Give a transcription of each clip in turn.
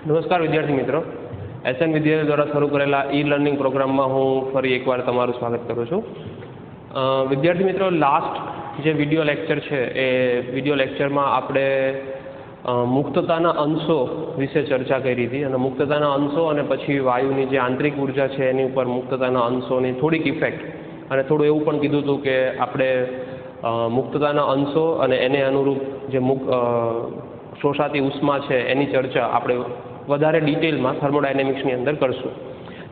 નમસ્કાર વિદ્યાર્થી મિત્રો, એસએન વિદ્યાલય દ્વારા શરૂ કરેલા ઈ લર્નિંગ પ્રોગ્રામમાં હું ફરી એકવાર તમારું સ્વાગત કરું છું. વિદ્યાર્થી મિત્રો, લાસ્ટ જે વિડીયો લેક્ચર છે એ વિડીયો લેક્ચરમાં આપણે મુક્તતાના અંશો વિશે ચર્ચા કરી હતી અને મુક્તતાના અંશો અને પછી વાયુની જે આંતરિક ઉર્જા છે એની ઉપર મુક્તતાના અંશોની થોડીક ઇફેક્ટ અને થોડું એવું પણ કીધું હતું કે આપણે મુક્તતાના અંશો અને એને અનુરૂપ જે શોષાતી ઉષ્મા છે એની ચર્ચા આપણે વધારે ડિટેલમાં થર્મોડાયનેમિક્સની અંદર કરશું.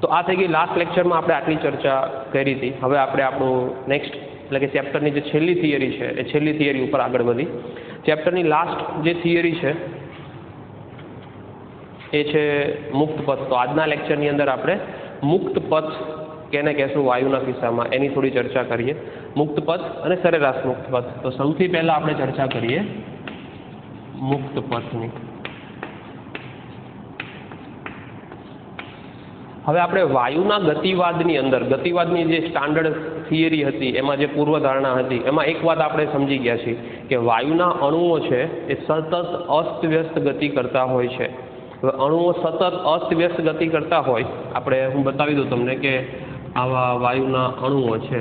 તો આ થઈ ગઈ લાસ્ટ લેક્ચરમાં આપણે આટલી ચર્ચા કરી હતી. હવે આપણે આપણું નેક્સ્ટ એટલે કે ચેપ્ટરની જે છેલ્લી થિયરી છે એ છેલ્લી થિયરી ઉપર આગળ વધી. ચેપ્ટરની લાસ્ટ જે થિયરી છે એ છે મુક્ત પથ. તો આજના લેક્ચરની અંદર આપણે મુક્ત પથ કેને કહેશું વાયુના કિસ્સામાં એની થોડી ચર્ચા કરીએ. મુક્ત પથ અને સરેરાશ મુક્ત પથ. તો સૌથી પહેલાં આપણે ચર્ચા કરીએ મુક્ત પથની. હવે આપણે વાયુના ગતિવાદની અંદર ગતિવાદની જે સ્ટાન્ડર્ડ થિયરી હતી એમાં જે પૂર્વધારણા હતી એમાં એક વાત આપણે સમજી ગયા છીએ કે વાયુના અણુઓ છે એ સતત અસ્તવ્યસ્ત ગતિ કરતા હોય છે. હવે અણુઓ સતત અસ્તવ્યસ્ત ગતિ કરતા હોય, આપણે હું બતાવી દઉં તમને કે આવા વાયુના અણુઓ છે.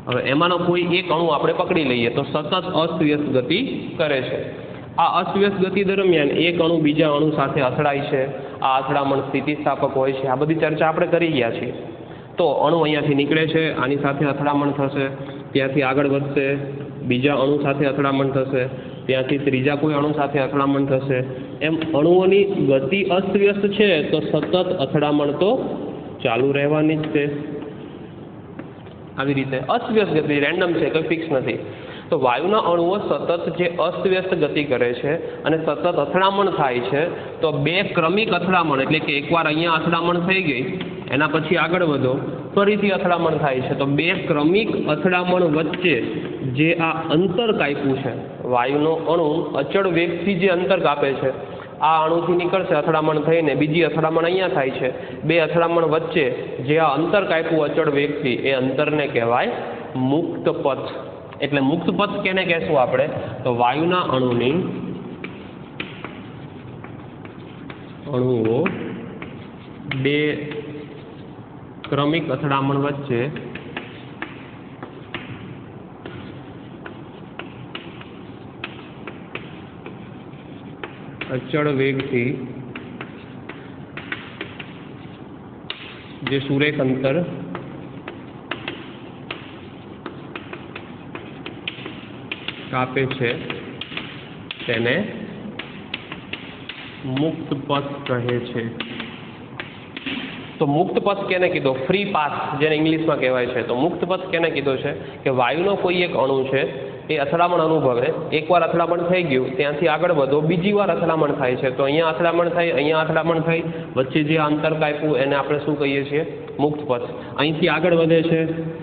હવે એમાંનો કોઈ એક અણુ આપણે પકડી લઈએ તો સતત અસ્તવ્યસ્ત ગતિ કરે છે. આ અસ્તવ્યસ્ત ગતિ દરમિયાન એક અણુ બીજા અણુ સાથે અથડાય છે. આ અથડામણ સ્થિતિસ્થાપક હોય છે. આ બધી ચર્ચા આપણે કરી ગયા છીએ. તો અણુ અહીંયાથી નીકળે છે, આની સાથે અથડામણ થશે, ત્યાંથી આગળ વધશે, બીજા અણુ સાથે અથડામણ થશે, ત્યાંથી ત્રીજા કોઈ અણુ સાથે અથડામણ થશે. એમ અણુઓની ગતિ અસ્તવ્યસ્ત છે તો સતત અથડામણ તો ચાલુ રહેવાની જ છે. આવી રીતે અસ્તવ્યસ્ત ગતિ રેન્ડમ છે, કોઈ ફિક્સ નથી. તો વાયુના અણુઓ સતત જે અસ્તવ્યસ્ત ગતિ કરે છે અને સતત અથડામણ થાય છે તો બે ક્રમિક અથડામણ એટલે કે એકવાર અહીંયા અથડામણ થઈ ગઈ એના પછી આગળ વધો ફરીથી અથડામણ થાય છે. તો બે ક્રમિક અથડામણ વચ્ચે જે આ અંતર કાપ્યું છે, વાયુનો અણુ અચળ વેગથી જે અંતર કાપે છે, આ અણુથી નીકળશે અથડામણ થઈને, બીજી અથડામણ અહીંયા થાય છે. બે અથડામણ વચ્ચે જે આ અંતર કાપ્યું અચળ વેગથી એ અંતરને કહેવાય મુક્ત પથ. એટલે મુક્ત પથ કેને કહેશું આપણે? તો વાયુના અણુઓ બે ક્રમિક અથડામણ વચ્ચે અચળ વેગથી જે સુરેખ અંતર કાપે છે તેને મુક્ત પથ કહે છે. તો મુક્ત પથ કેને કીધો? ફ્રી પાથ જેને ઇંગ્લિશમાં કહેવાય છે. તો મુક્ત પથ કેને કીધો છે કે વાયુનો કોઈ એક અણુ છે એ અથડામણ અનુભવે, એકવાર અથડામણ થઈ ગયું ત્યાંથી આગળ વધો, બીજી વાર અથડામણ થાય છે. તો અહીંયા અથડામણ થઈ, અહીંયા અથડામણ થઈ, વચ્ચે જે અંતર કાપ્યું એને આપણે શું કહીએ છીએ? મુક્ત પથ. અહીંથી આગળ વધે છે,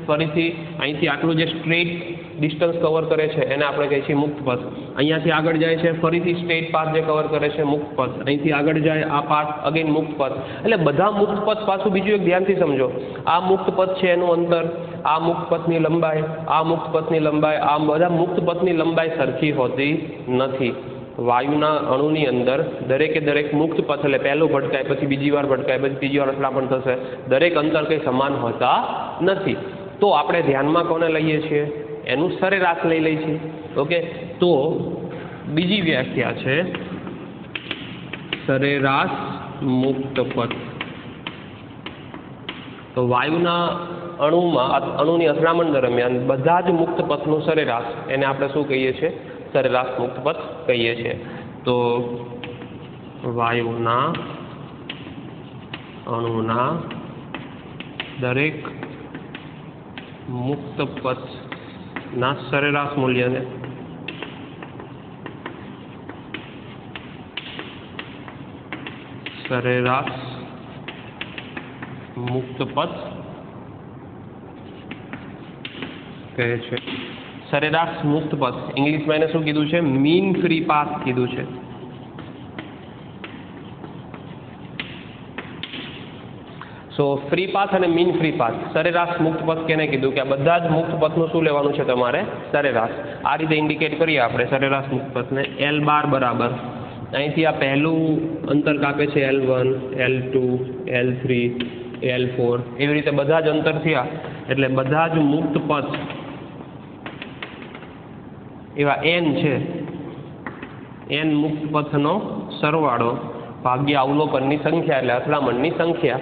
ફરીથી અહીંથી આટલું જે સ્ટ્રેટ ડિસ્ટન્સ કવર કરે છે એને આપણે કહીએ છીએ મુક્ત પથ. અહીંયાથી આગળ જાય છે, ફરીથી સ્ટ્રેટ પાથ જે કવર કરે છે મુક્ત પથ. અહીંથી આગળ જાય આ પાથ અગેન મુક્ત પથ. એટલે બધા મુક્ત પથ પાછું બીજું એક ધ્યાનથી સમજો. આ મુક્ત પથ છે એનું અંતર, આ મુક્ત પથની લંબાઈ, આ મુક્ત પથની લંબાઈ, આ બધા મુક્ત પથની લંબાઈ સરખી હોતી નથી. વાયુના અણુની અંદર દરેકે દરેક મુક્ત પથ એટલે પહેલું ભટકાય, પછી બીજી વાર ભટકાય, પછી ત્રીજી વાર અથડામણ થશે, દરેક અંતર કંઈ સમાન હોતા નથી. તો આપણે ધ્યાનમાં કોને લઈએ છીએ? એનું સરેરાશ લઈ લઈએ છીએ. ઓકે, તો બીજી વ્યાખ્યા છે સરેરાશ મુક્ત પથ. તો વાયુના અણુની અથડામણ દરમિયાન બધા જ મુક્ત પથનું સરેરાશ એને આપણે શું કહીએ છીએ? સરેરાશ મુક્ત પથ કહીએ છીએ. તો વાયુના અણુના દરેક મુક્ત પથના સરેરાશ મૂલ્યને સરેરાશ મુક્ત પથ કહે છે. સરેરાશ મુક્ત પથ ઇંગ્લિશમાં એને શું કીધું છે? મીન ફ્રી પાથ કીધું છે. સો ફ્રી પાથ અને મીન ફ્રી પાથ, સરેરાશ મુક્ત પથ કેને કીધું કે આ બધા જ મુક્ત પથનું શું લેવાનું છે તમારે? સરેરાશ. આ રીતે ઇન્ડિકેટ કરીએ આપણે સરેરાશ મુક્ત પથને. L બાર બરાબર અહીંથી આ પહેલું અંતર કાપે છે L1, L2, L3, L4, એવી રીતે બધા જ અંતર થયા એટલે બધા જ મુક્ત પથ એવા n છે, n મુક્ત પથનો સરવાળો ભાગ્યા અવલોકનની સંખ્યા એટલે અથડામણની સંખ્યા,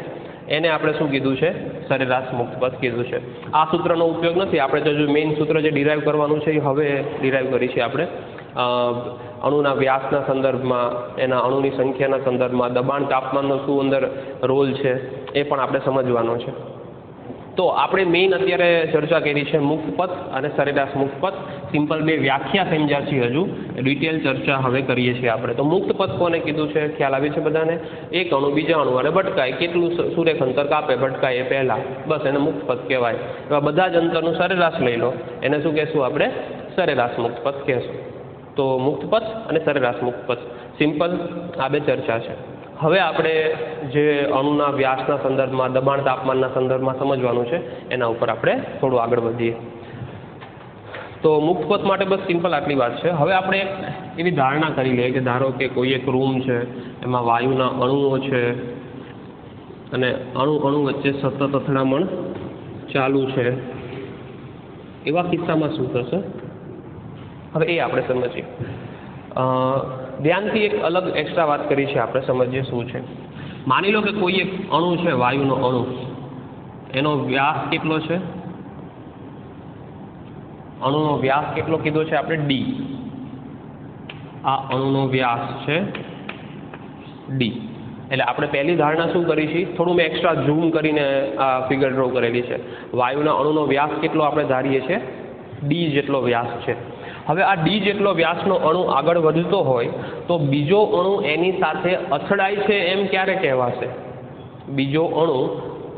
એને આપણે શું કીધું છે? સરેરાશ મુક્ત પથ કીધું છે. આ સૂત્રનો ઉપયોગ નથી, આપણે તો જો મેઇન સૂત્ર જે ડિરાઈવ કરવાનું છે એ હવે ડિરાઈવ કરી છે આપણે. અણુના વ્યાસના સંદર્ભમાં, એના અણુની સંખ્યાના સંદર્ભમાં, દબાણ તાપમાનનો શું અંદર રોલ છે એ પણ આપણે સમજવાનો છે. તો આપણે મેઇન અત્યારે ચર્ચા કરી છે મુક્ત પથ અને સરેરાશ મુક્ત પથ. સિમ્પલ બે વ્યાખ્યા સમજ્યા છીએ, હજુ ડિટેલ ચર્ચા હવે કરીએ છીએ આપણે. તો મુક્ત પથ કોને કીધું છે ખ્યાલ આવે છે બધાને? એક અણુ બીજા અણુ અને ભટકાય, કેટલું સુરેખ અંતર કાપે ભટકાય એ પહેલા, બસ એને મુક્ત પથ કહેવાય. એવા બધા જ અંતરનું સરેરાશ લઈ લો, એને શું કહેશું આપણે? સરેરાશ મુક્ત પથ કહેશું. તો મુક્ત પથ અને સરેરાશ મુક્ત પથ, સિમ્પલ આ બે ચર્ચા છે. હવે આપણે જે અણુના વ્યાસના સંદર્ભમાં, દબાણ તાપમાનના સંદર્ભમાં સમજવાનું છે એના ઉપર આપણે થોડું આગળ વધીએ. તો મુક્ત પથ માટે બસ સિમ્પલ આટલી વાત છે. હવે આપણે એવી ધારણા કરી લઈએ કે ધારો કે કોઈ એક રૂમ છે, એમાં વાયુના અણુઓ છે અને અણુ વચ્ચે સતત અથડામણ ચાલુ છે. એવા કિસ્સામાં શું થશે? હવે એ આપણે સમજીએ. ધ્યાનથી એક અલગ એક્સ્ટ્રા વાત કરી છે, આપણે સમજીએ શું છે. માની લો કે કોઈ એક અણુ છે, વાયુનો અણુ, એનો વ્યાસ કેટલો છે? અણુનો વ્યાસ કેટલો કીધો છે આપણે? D. આ અણુનો વ્યાસ છે D. એટલે આપણે પહેલી ધારણા શું કરી છે? થોડું મેં એક્સ્ટ્રા ઝૂમ કરીને આ ફિગર ડ્રો કરેલી છે. વાયુના અણુનો વ્યાસ કેટલો આપણે ધારીએ છીએ? D જેટલો વ્યાસ છે. હવે આ D જેટલો વ્યાસનો અણુ આગળ વધતો હોય તો બીજો અણુ એની સાથે અથડાય છે એમ ક્યારે કહેવાશે? બીજો અણુ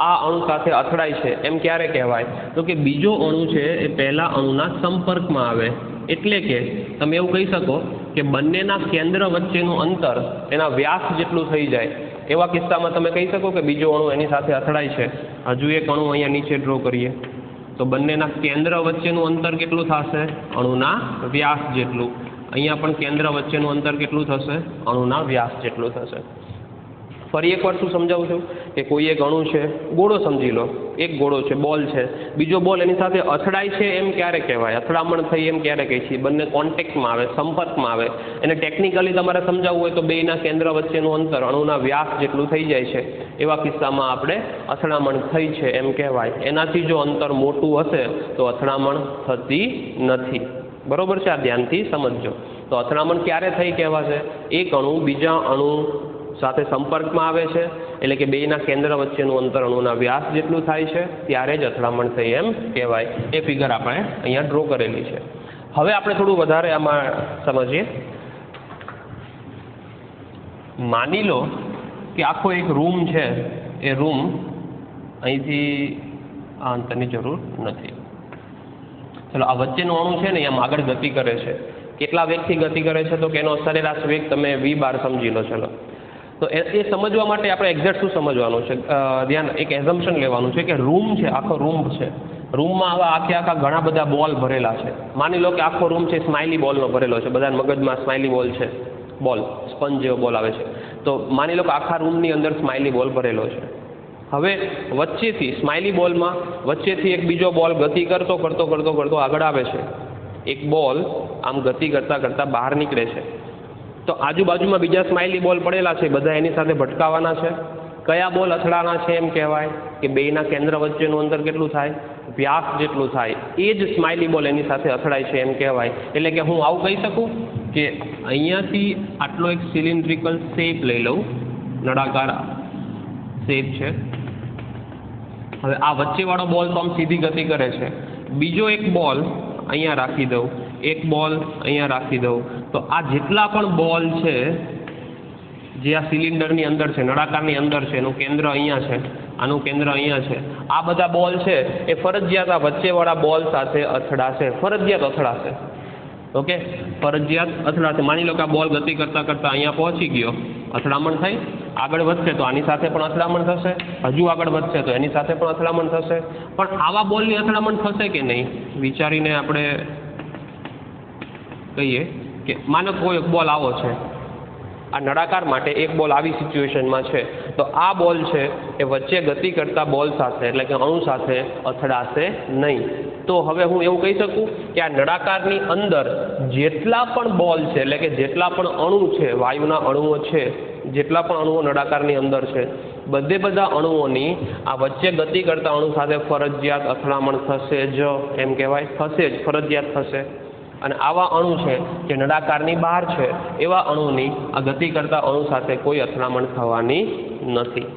આ અણુ સાથે અથડાય છે એમ ક્યારે કહેવાય? તો કે બીજો અણુ છે એ પહેલા અણુના સંપર્કમાં આવે, એટલે કે તમે એવું કહી શકો કે બંનેના કેન્દ્ર વચ્ચેનું અંતર એના વ્યાસ જેટલું થઈ જાય. એવા કિસ્સામાં તમે કહી શકો કે બીજો અણુ એની સાથે અથડાય છે. હજુ એક અણુ અહીંયા નીચે ડ્રો કરીએ તો બંનેના કેન્દ્ર વચ્ચેનું અંતર કેટલું થશે? અણુના વ્યાસ જેટલું. અહીંયા પણ કેન્દ્ર વચ્ચેનું અંતર કેટલું થશે? અણુના વ્યાસ જેટલું થશે. ફરી એકવાર શું સમજાવું છું કે કોઈ એક અણુ છે, ગોળો સમજી લો, એક ગોળો છે, બોલ છે, બીજો બોલ એની સાથે અથડાય છે એમ ક્યારે કહેવાય? અથડામણ થઈ એમ ક્યારે કહે છે? બંને કોન્ટેક્ટમાં આવે, સંપર્કમાં આવે. એને ટેકનિકલી તમારે સમજાવવું હોય તો બેયના કેન્દ્ર વચ્ચેનું અંતર અણુના વ્યાસ જેટલું થઈ જાય છે. એવા કિસ્સામાં આપણે અથડામણ થઈ છે એમ કહેવાય. એનાથી જો અંતર મોટું હશે તો અથડામણ થતી નથી. બરોબર છે? આ ધ્યાનથી સમજજો. તો અથડામણ ક્યારે થઈ કહેવાશે? એક અણુ બીજા અણુ સાથે સંપર્કમાં આવે છે, એટલે કે બેયના કેન્દ્ર વચ્ચેનું અંતર અણુના વ્યાસ જેટલું થાય છે, ત્યારે જ અથડામણ થઈ એમ કહેવાય. એ ફિગર આપણે અહીંયા ડ્રો કરેલી છે. હવે આપણે થોડું વધારે આમાં સમજીએ. માની લો કે આખો એક રૂમ છે, એ રૂમ અહીંથી આ અંતરની જરૂર નથી. ચલો, આ વચ્ચેનું અણુ છે ને એમ આગળ ગતિ કરે છે. કેટલા વેગથી ગતિ કરે છે? તો કે એનો સરેરાશ વેગ તમે V બાર સમજી લો. ચલો, તો એ સમજવા માટે આપણે એક્ઝેક્ટ શું સમજવાનું છે? ધ્યાન, એક એઝમ્પશન લેવાનું છે કે રૂમ છે, આખો રૂમ છે. રૂમમાં આવા આખા ઘણા બધા બોલ ભરેલા છે. માની લો કે આખો રૂમ છે સ્માઇલી બોલનો ભરેલો છે. બધા મગજમાં સ્માઇલી બોલ છે, બોલ સ્પંજ જેવો બોલ આવે છે. તો માની લો કે આખા રૂમની અંદર સ્માઇલી બોલ ભરેલો છે. હવે વચ્ચેથી સ્માઇલી બોલમાં વચ્ચેથી એક બીજો બોલ ગતિ કરતો આગળ આવે છે. એક બોલ આમ ગતિ કરતા બહાર નીકળે છે. તો આજુબાજુમાં બીજા સ્માઇલી બોલ પડેલા છે, બધા એની સાથે ભટકાવાના છે. કયા બોલ અથડાના છે એમ કહેવાય? કે બેયના કેન્દ્ર વચ્ચેનું અંતર કેટલું થાય? વ્યાસ જેટલું થાય. એ જ સ્માઇલી બોલ એની સાથે અથડાય છે એમ કહેવાય. એટલે કે હું આવું કહી શકું કે અહીંયાથી આટલો એક સિલિન્ડ્રિકલ શેપ લઈ લઉં, નળાકાર શેપ છે. હવે આ વચ્ચેવાળો બોલ તો આમ સીધી ગતિ કરે છે. બીજો એક બોલ અહીંયા રાખી દઉં, એક બોલ અહીંયા રાખી દઉં, તો આ જેટલા પણ બોલ છે જે આ સિલિન્ડરની અંદર છે, નળાકારની અંદર છે, એનું કેન્દ્ર અહીંયા છે, આનું કેન્દ્ર અહીંયા છે, આ બધા બોલ છે એ ફરજિયાત આ વચ્ચેવાળા બોલ સાથે અથડાશે, ફરજિયાત અથડાશે. ઓકે, ફરજિયાત અથડાશે. માની લો કે આ બોલ ગતિ કરતાં કરતાં અહીંયા પહોંચી ગયો, અથડામણ થઈ, આગળ વધશે તો આની સાથે પણ અથડામણ થશે, હજુ આગળ વધશે તો એની સાથે પણ અથડામણ થશે. પણ આવા બોલની અથડામણ થશે કે નહીં વિચારીને આપણે કહીએ કે માનો કોઈ બોલ આવો છે, આ નળાકાર માટે એક બોલ આવી સિચ્યુએશનમાં છે, તો આ બોલ છે એ વચ્ચે ગતિ કરતા બોલ સાથે એટલે કે અણુ સાથે અથડાશે નહીં. તો હવે હું એવું કહી શકું કે આ નળાકારની અંદર જેટલા પણ બોલ છે એટલે કે જેટલા પણ અણુ છે, વાયુના અણુઓ છે, જેટલા પણ અણુઓ નળાકારની અંદર છે, બધા અણુઓની આ વચ્ચે ગતિ કરતા અણુ સાથે ફરજિયાત અથડામણ થશે જ, એમ કહેવાય, થશે જ, ફરજિયાત થશે. અને આવા અણુ છે જે નળાકારની બહાર છે એવા અણુની આ ગતિ કરતા અણુ સાથે કોઈ અથડામણ થવાની નથી.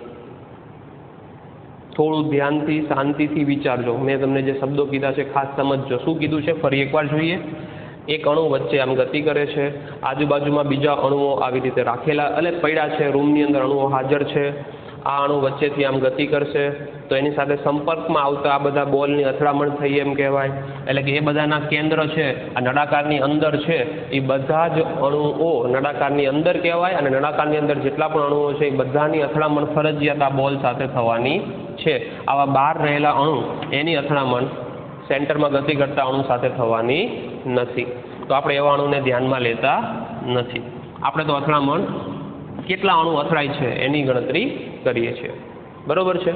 થોડું ધ્યાનથી શાંતિથી વિચારજો. મેં તમને જે શબ્દો કીધા છે ખાસ સમજજો. શું કીધું છે ફરી એકવાર જોઈએ. એક અણુ વચ્ચે આમ ગતિ કરે છે, આજુબાજુમાં બીજા અણુઓ આવી રીતે રાખેલા એટલે પડ્યા છે, રૂમની અંદર અણુઓ હાજર છે. આ અણુ વચ્ચેથી આમ ગતિ કરશે તો એની સાથે સંપર્કમાં આવતા આ બધા બોલની અથડામણ થઈ એમ કહેવાય. એટલે કે એ બધાના કેન્દ્ર છે આ નળાકારની અંદર છે, એ બધા જ અણુઓ નળાકારની અંદર કહેવાય. અને નળાકારની અંદર જેટલા પણ અણુઓ છે એ બધાની અથડામણ ફરજિયાત આ બોલ સાથે થવાની છે. આવા બહાર રહેલા અણુ એની અથડામણ સેન્ટરમાં ગતિ કરતા અણુ સાથે થવાની નથી. તો આપણે એવા અણુને ધ્યાનમાં લેતા નથી. આપણે તો અથડામણ કેટલા અણુ અથડાય છે એની ગણતરી કરીએ છીએ. બરોબર છે.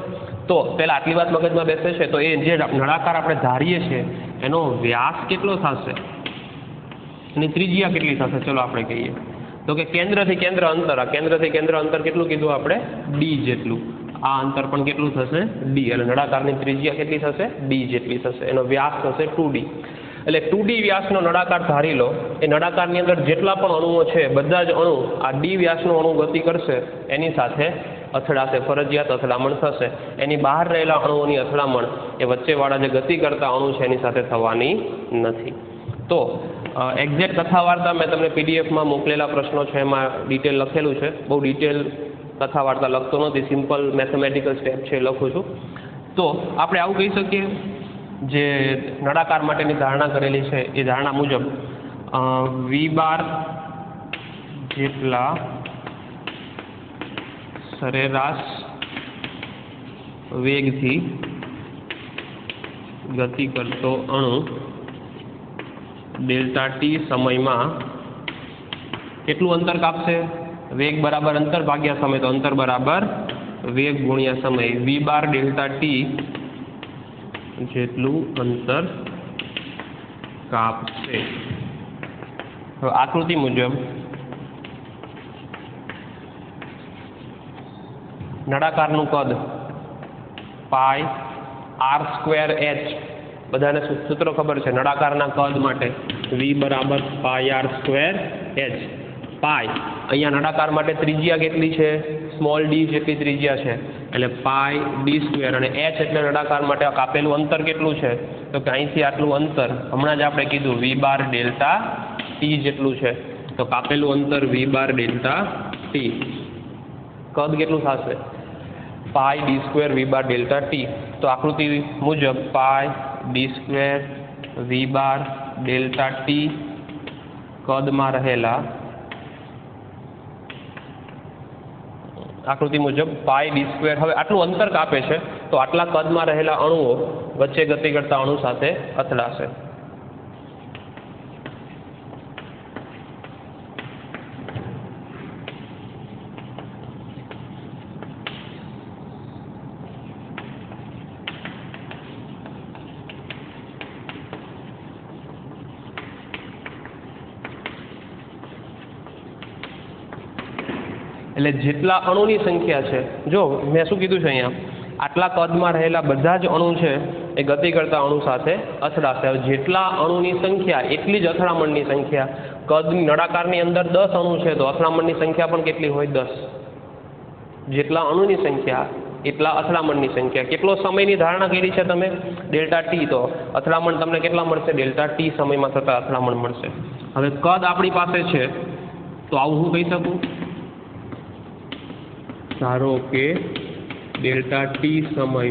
તો પહેલાં આટલી વાત મગજમાં બેસે છે તો એ જે નળાકાર આપણે ધારીએ છીએ એનો વ્યાસ કેટલો થશે, એની ત્રિજ્યા કેટલી થશે, ચલો આપણે કહીએ તો કે કેન્દ્રથી કેન્દ્ર અંતર, આ કેન્દ્રથી કેન્દ્ર અંતર કેટલું કીધું આપણે, ડી જેટલું. આ અંતર પણ કેટલું થશે, ડી. એટલે નળાકારની ત્રિજ્યા કેટલી થશે, ડી જેટલી થશે. એનો વ્યાસ થશે 2D. એટલે 2D વ્યાસનો નળાકાર ધારી લો. એ નળાકારની અંદર જેટલા પણ અણુઓ છે બધા જ અણુ આ ડી વ્યાસનો અણુ ગતિ કરશે એની સાથે અથડાશે, ફરજિયાત અથડામણ થશે. એની બહાર રહેલા અણુઓની અથડામણ એ વચ્ચેવાળા જે ગતિ કરતા અણુ છે એની સાથે થવાની નથી. તો એક્ઝેક્ટ કથા વાર્તા મેં તમને પીડીએફમાં મોકલેલા પ્રશ્નો છે એમાં ડિટેલ લખેલું છે. બહુ ડિટેલ કથા વાર્તા લખતો નથી, સિમ્પલ મેથેમેટિકલ સ્ટેપ છે લખું છું. તો આપણે આવું કહી શકીએ, જે નળાકાર માટેની ધારણા કરેલી છે એ ધારણા મુજબ વી બાર જેટલા સરેરાશ વેગથી ગતિ કરતો અણુ ડેલ્ટા ટી સમયમાં કેટલું અંતર કાપશે, વેગ બરાબર અંતર ભાગ્યા સમય, તો અંતર બરાબર વેગ ગુણ્યા સમય. વી બાર ડેલ્ટા ટી જેટલું અંતર કાપશે. હવે આકૃતિ મુજબ નળાકારનું કદ પાઈ આર સ્ક્વેર એચ, બધાને સૂત્ર ખબર છે નળાકારના કદ માટે, વી બરાબર પાઈ આર સ્ક્વેર એચ. પાઈ અહીંયા નળાકાર માટે ત્રિજ્યા કેટલી છે, સ્મોલ ડી જેટલી ત્રિજ્યા છે એટલે પાઈ ડી સ્ક્વેર. અને એચ એટલે નળાકાર માટે કાપેલું અંતર કેટલું છે તો કે અહીંથી આટલું અંતર હમણાં જ આપણે કીધું વી બાર ડેલ્ટા ટી જેટલું છે. તો કાપેલું અંતર વી બાર ડેલ્ટા ટી, કદ કેટલું થશે, પાઈ ડી સ્ક્વેર વી બાર ડેલ્ટા ટી. તો આકૃતિ મુજબ પાઈ ડી સ્ક્વેર વી બાર ડેલ્ટા ટી કદમાં રહેલા, આકૃતિ મુજબ પાઈ ડી સ્ક્વેર, હવે આટલું અંતર કાપે છે તો આટલા કદમાં રહેલા અણુઓ વચ્ચે ગતિ કરતા અણુ સાથે અથડાશે. એટલે જેટલા અણુની સંખ્યા છે, જો મેં શું કીધું છે અહીંયા, આટલા કદમાં રહેલા બધા જ અણુ છે એ ગતિ કરતા અણુ સાથે અથડાશે. હવે જેટલા અણુની સંખ્યા એટલી જ અથડામણની સંખ્યા. કદની નળાકારની અંદર 10 અણુ છે તો અથડામણની સંખ્યા પણ કેટલી હોય, 10. જેટલા અણુની સંખ્યા એટલા અથડામણની સંખ્યા. કેટલો સમયની ધારણા કરી છે તમે, ડેલ્ટા ટી, તો અથડામણ તમને કેટલા મળશે, ડેલ્ટા ટી સમયમાં થતા અથડામણ મળશે. હવે કદ આપણી પાસે છે તો આવું હું કહી શકું, ધારો કે ડેલ્ટા ટી સમયમાં